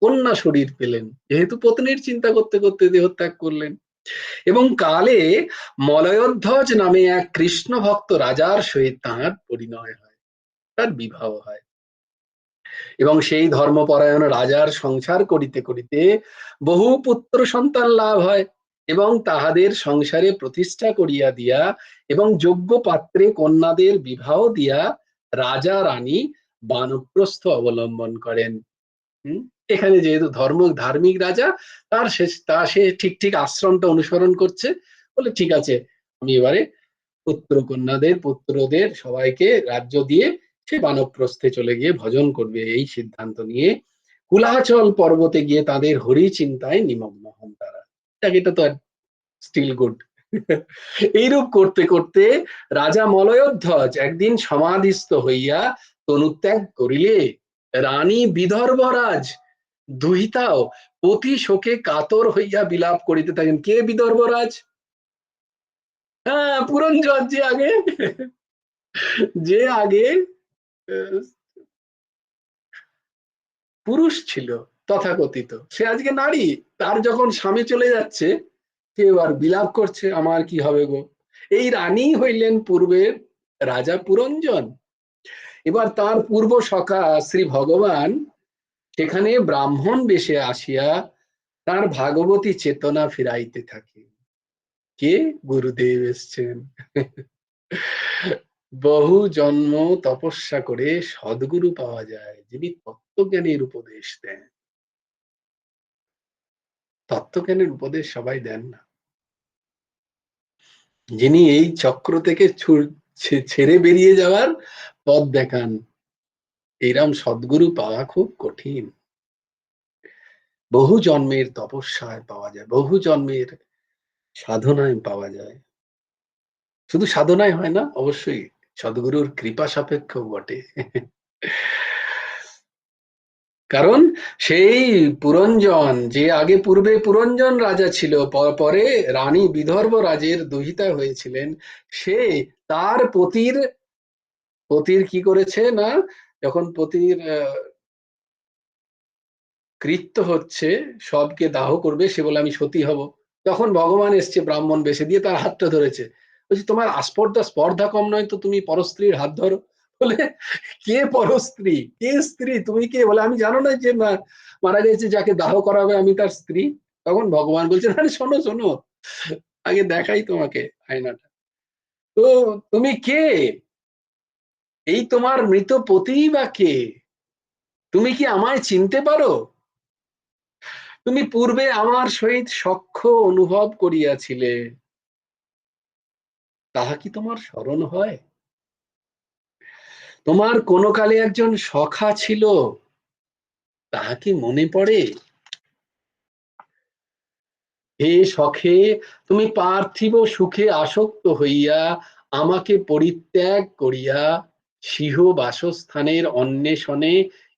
কন্যা শরীর পেলেন, যেহেতু পত্নীর চিন্তা করতে করতে দেহত্যাগ করলেন। এবং কালে মলয়োধ্বজ নামে এক কৃষ্ণ ভক্ত রাজার সহিত তাঁর পরিণয় হয়, তার বিবাহ হয়। এবং সেই ধর্মপরায়ণ রাজার সংসার করিতে করিতে বহু পুত্র সন্তান লাভ হয় এবং তাহাদের সংসারে প্রতিষ্ঠা করিয়া দিয়া এবং যোগ্য পাত্রে কন্যাদের বিবাহ দিয়া রাজা রানী বানপ্রস্থ অবলম্বন করেন। এখানে যেহেতু ধার্মিক রাজা, সে ঠিক ঠিক আশ্রমটা অনুসরণ করছে, বলে ঠিক আছে আমি এবারে পুত্র কন্যাদের পুত্রদের সবাইকে রাজ্য দিয়ে সে বানপ্রস্থে চলে গিয়ে ভজন করবে, এই সিদ্ধান্ত নিয়ে কুলাচল পর্বতে গিয়ে তাদের হরি চিন্তায় নিমগ্ন হন তারা। এটা তো স্টিল গুড। এইরূপ করতে করতে রাজা মলয়োধ্বজ একদিন সমাধিস্থ হইয়া তনুত্যাগ করিলে রানী বিদর্ভরাজ দুহিতাও অতি শোকে কাতর হইয়া বিলাপ করিতে থাকেন। কে বিদর্ভরাজ? হ্যাঁ, পুরঞ্জন, যে আগে আহ, পুরুষ ছিল তথাকথিত, সে আজকে নারী। তার যখন স্বামী চলে যাচ্ছে, সে এবার বিলাপ করছে আমার কি হবে গো। এই রানী হইলেন পূর্বের রাজা পুরঞ্জন। এবার তার পূর্ব সখা শ্রী ভগবান সেখানে ব্রাহ্মণ বেশে আসিয়া তার ভাগবতী চেতনা ফিরাইতে থাকে। কে? গুরুদেব এসছেন। বহু জন্ম তপস্যা করে সদ্গুরু পাওয়া যায়, যিনি তত্ত্বজ্ঞানের উপদেশ দেন। তত্ত্বজ্ঞানের উপদেশ সবাই দেন না। যিনি এই চক্র থেকে ছেড়ে বেরিয়ে যাওয়ার পথ দেখান। এরম সদ্গুরু পাওয়া খুব কঠিন। বহু জন্মের তপস্যায় পাওয়া যায়, বহু জন্মের সাধনায় পাওয়া যায়। শুধু সাধনায় হয় না, অবশ্যই সদ্গুরুর কৃপা সাপেক্ষও বটে। কারণ সেই পুরঞ্জন, যে আগে পূর্বে পুরঞ্জন রাজা ছিল, পরে রানী বিদর্ভ রাজের দুহিতা হয়েছিলেন, সে তার পতির পতির কি করেছে না, যখন পতির কৃত্য হচ্ছে, সবকে দাহ করবে, সে বলে আমি সতী হব, তখন ভগবান এসছে ব্রাহ্মণ বেশে দিয়ে তার হাতটা ধরেছে, বলছি তোমার আস্পর্ধা স্পর্ধা কম নয় তো, তুমি পরস্ত্রীর হাত ধরো। বলে কে পরস্ত্রী, কে স্ত্রী, তুমি কে? বলে আমি জানো না যে মারা গেছে, যাকে দাহ করা হবে আমি তার স্ত্রী। তখন ভগবান বলছে আরে শোনো শোনো, আগে দেখাই তোমাকে আয়নাটা, তো তুমি কে, এই তোমার মৃত পতি বা কে, তুমি কি আমায় চিনতে পারো? তুমি পূর্বে আমার সহিত সখ্য অনুভব করিয়াছিলে, তাহা কি তোমার স্মরণ হয়? তোমার কোন কালে একজন সখা ছিল, তাহা কি মনে পড়ে? হে সখে, তুমি পার্থিব সুখে আসক্ত হইয়া আমাকে পরিত্যাগ করিয়া সিংহ বাসস্থানের অন্বেষণে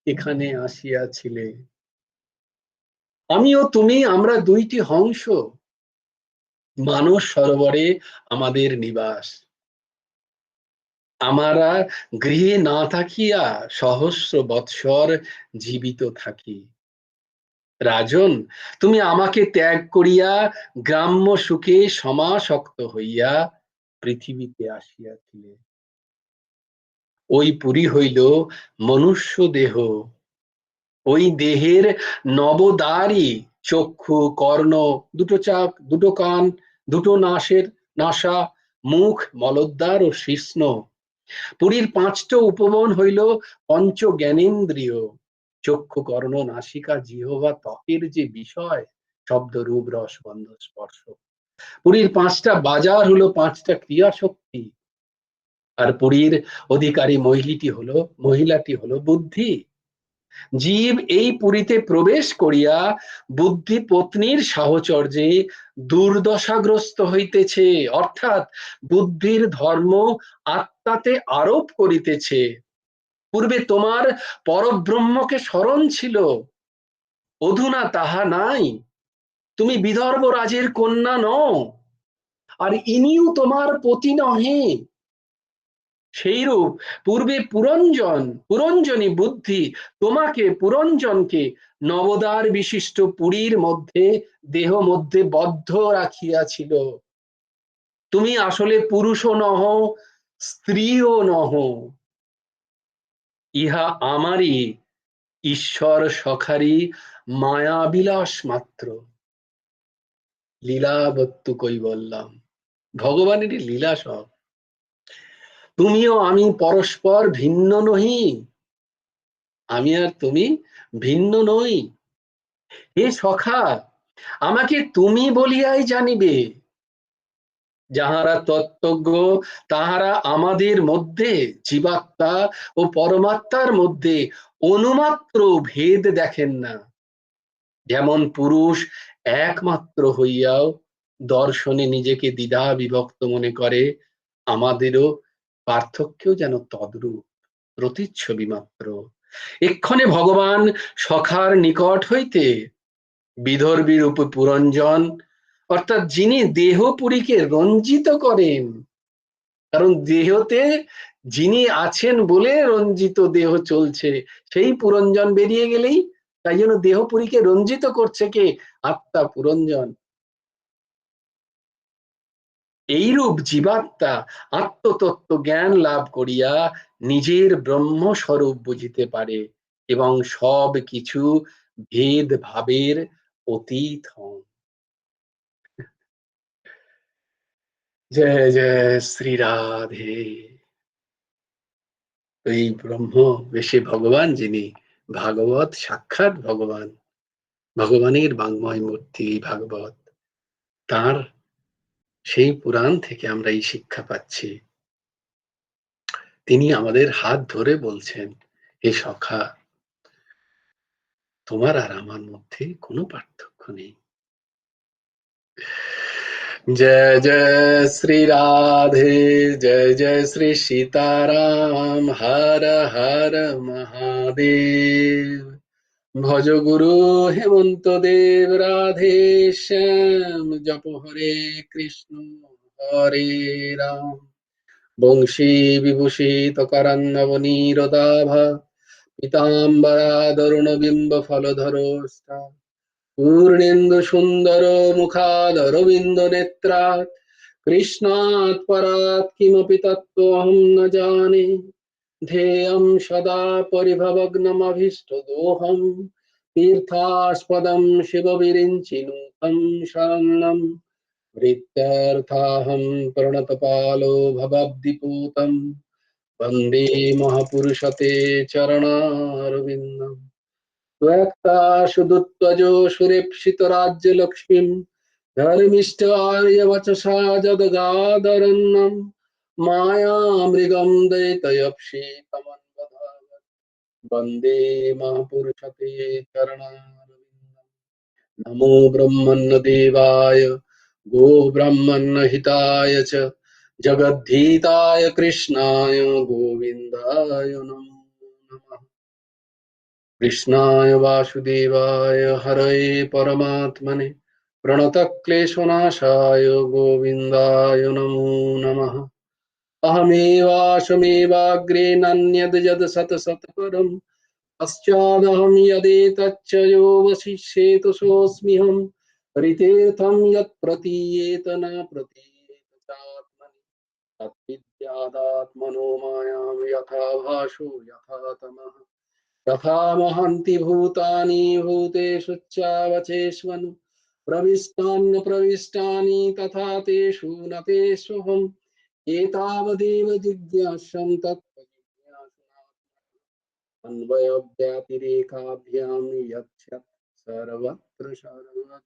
এখানে আসিয়াছিলে। আমি ও তুমি, আমরা দুইটি হংস, মানস সরোবরে আমাদের নিবাস। আমরা গৃহে না থাকিয়া সহস্র বৎসর জীবিত থাকি। রাজন, তুমি আমাকে ত্যাগ করিয়া গ্রাম্য সুখে সমাসক্ত হইয়া পৃথিবীতে আসিয়াছিলে। ওই পুরী হইল মনুষ্য দেহ, ওই দেহের নবদ্বারই চক্ষু, কর্ণ, দুটো চাক, দুটো কান, দুটো নাসা, মুখ, মলদ্বার ও শিশ্ন। পুরীর পাঁচটা উপবন হইল পঞ্চ জ্ঞানেন্দ্রিয়, চক্ষু, কর্ণ, নাসিকা, জিহ্বা, ত্বকের যে বিষয়, শব্দ, রূপ, রস, গন্ধ, স্পর্শ। পুরীর পাঁচটা বাজার হলো পাঁচটা ক্রিয়া শক্তি। আর পুরীর অধিকারী মহিলাটি হলো বুদ্ধি। জীব এই পুরীতে প্রবেশ করিয়া বুদ্ধি পত্নীর সাহচর্যে দুর্দশাগ্রস্ত হইতেছে, অর্থাৎ বুদ্ধির ধর্ম আত্মাতে আরোপ করিতেছে। পূর্বে তোমার পরব্রহ্মকে স্মরণ ছিল, অধুনা তাহা নাই। তুমি বিদর্ভ রাজের কন্যা নও, আর ইনিও তোমার পতি নহে। সেইরূপ পূর্বে পুরঞ্জনী বুদ্ধি তোমাকে, পুরঞ্জনকে, নবদ্বার বিশিষ্ট পুরীর মধ্যে দেহ মধ্যে বদ্ধ রাখিয়াছিল। তুমি আসলে পুরুষও নহ, স্ত্রীও নহ, ইহা আমারই ঈশ্বর সখারি মায়াবিলাস মাত্র, লীলাবত্তু কৈবল্যম, ভগবানেরই লীলা সব। তুমিও আমি পরস্পর ভিন্ন নহি, আমি আর তুমি ভিন্ন নই। হে সখা, আমাকে তুমি বলিয়াই জানিবে। যাহারা তত্ত্বজ্ঞ, তাহারা আমাদের মধ্যে, জীবাত্মা ও পরমাত্মার মধ্যে অনুমাত্র ভেদ দেখেন না। যেমন পুরুষ একমাত্র হইয়াও দর্শনে নিজেকে দ্বিধা বিভক্ত মনে করে, আমাদেরও পার্থক্যও যেন তদ্রূপ, প্রতিচ্ছবি মাত্র। এক্ষণে ভগবান সখার নিকট হইতে বিদর্ভী রূপ পুরঞ্জন, অর্থাৎ যিনি দেহপুরীকে রঞ্জিত করেন, কারণ দেহতে যিনি আছেন বলে রঞ্জিত দেহ চলছে, সেই পুরঞ্জন বেরিয়ে গেলেই, তাই জন্য দেহপুরীকে রঞ্জিত করছে কে? আত্মা পুরঞ্জন। এইরূপ জীবাত্মা আত্মতত্ত্ব জ্ঞান লাভ করিয়া নিজের ব্রহ্মস্বরূপ বুঝিতে পারে এবং সব কিছু ভেদ ভাবের অতীত হন। জয় জয় শ্রী রাধে। এই ব্রহ্ম বেশে ভগবান, যিনি ভাগবত সাক্ষাৎ ভগবান, ভগবানের বাংময় মূর্তি ভাগবত, তার সেই পুরাণ থেকে আমরা এই শিক্ষা পাচ্ছি। তিনি আমাদের হাত ধরে বলছেন, হে সখা, তোমার আর আমার মধ্যে কোনো পার্থক্য নেই। जय जय श्री राधे, जय जय श्री सीताराम, हर हर महादेव। भज गुरु हेमंत देव, राधे श्याम, जप हरे कृष्ण हरे राम। वंशी विभूषित करन्नवनीरदाभ, पीताम्बरादरुण बिम्ब फलधरोष्टा, पूर्णेन्दु सुन्दर मुखादरविन्द नेत्रात्, कृष्णात् परात् किमपि तत्त्वमहं न जाने। ध्येयं सदा परिभवग्नमभीष्टदोहं, तीर्थास्पदं शिवविरिञ्चिनुतं शरणं। हृत्यार्थाहं प्रणतपालो भवाब्धिपूतं, वन्दे महापुरुषते चरणारविन्दम्। त्वत्ताशुदुत्तजो सुरेप्सितराज्यलक्ष्मीं, धर्मिष्ठ आर्यवचसा जदगादरन्नं, मायामृगं दयितयप्सितमन्वधावत्, वन्दे महापुरुषते चरणारविन्दम्। नमो ब्रह्मण्यदेवाय गोब्राह्मणहिताय च जगद्धिताय कृष्णाय गोविन्दाय नमो नमः। कृष्णाय वासुदेवाय हरये परमात्मने प्रणतक्लेशनाशाय गोविन्दाय नमो नमः। अहमेवासमेवाग्रे नान्यद् यद् सतसत्परम्, पश्चादहं यदेतच्च यो वशिष्येत सोऽस्म्यहम्। ऋतेऽर्थं यत् प्रतीयेत न प्रतीयेत चात्मनि, तद्विद्यादात्मनो मायां यथा भासो यथा तमः। तथा महन्ति भूतानि भूतेषु चावचेष्वनु, प्रविष्टान्न प्रविष्टानि तथा तेषु न तेष्वहम्। एतावदेव जिज्ञासं तत्त्वजिज्ञासुनात्मनः, अन्वयव्यातिरेकाभ्यां यच्छत् सर्वत्र सर्वदा।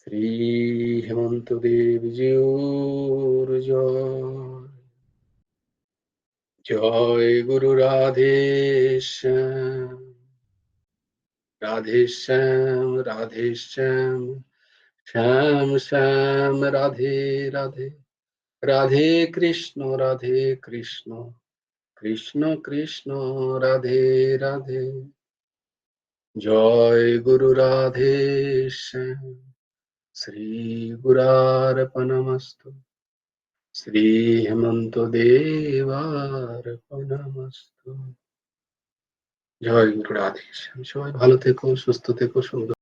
श्री हेमंत देव जी जय गुरु राधे श्याम, राधे श्याम, राधे श्याम, श्याम श्याम राधे राधे, राधे कृष्ण कृष्ण, कृष्ण कृष्ण राधे राधे। जय गुरु राधे श्याम, श्री गुरार्पणमस्तु, श्री हेमंत देवार्पणमस्तु। জয় গুরু রাধে শ্যাম। সবাই ভালো থেকো, সুস্থ থেকো, সুন্দর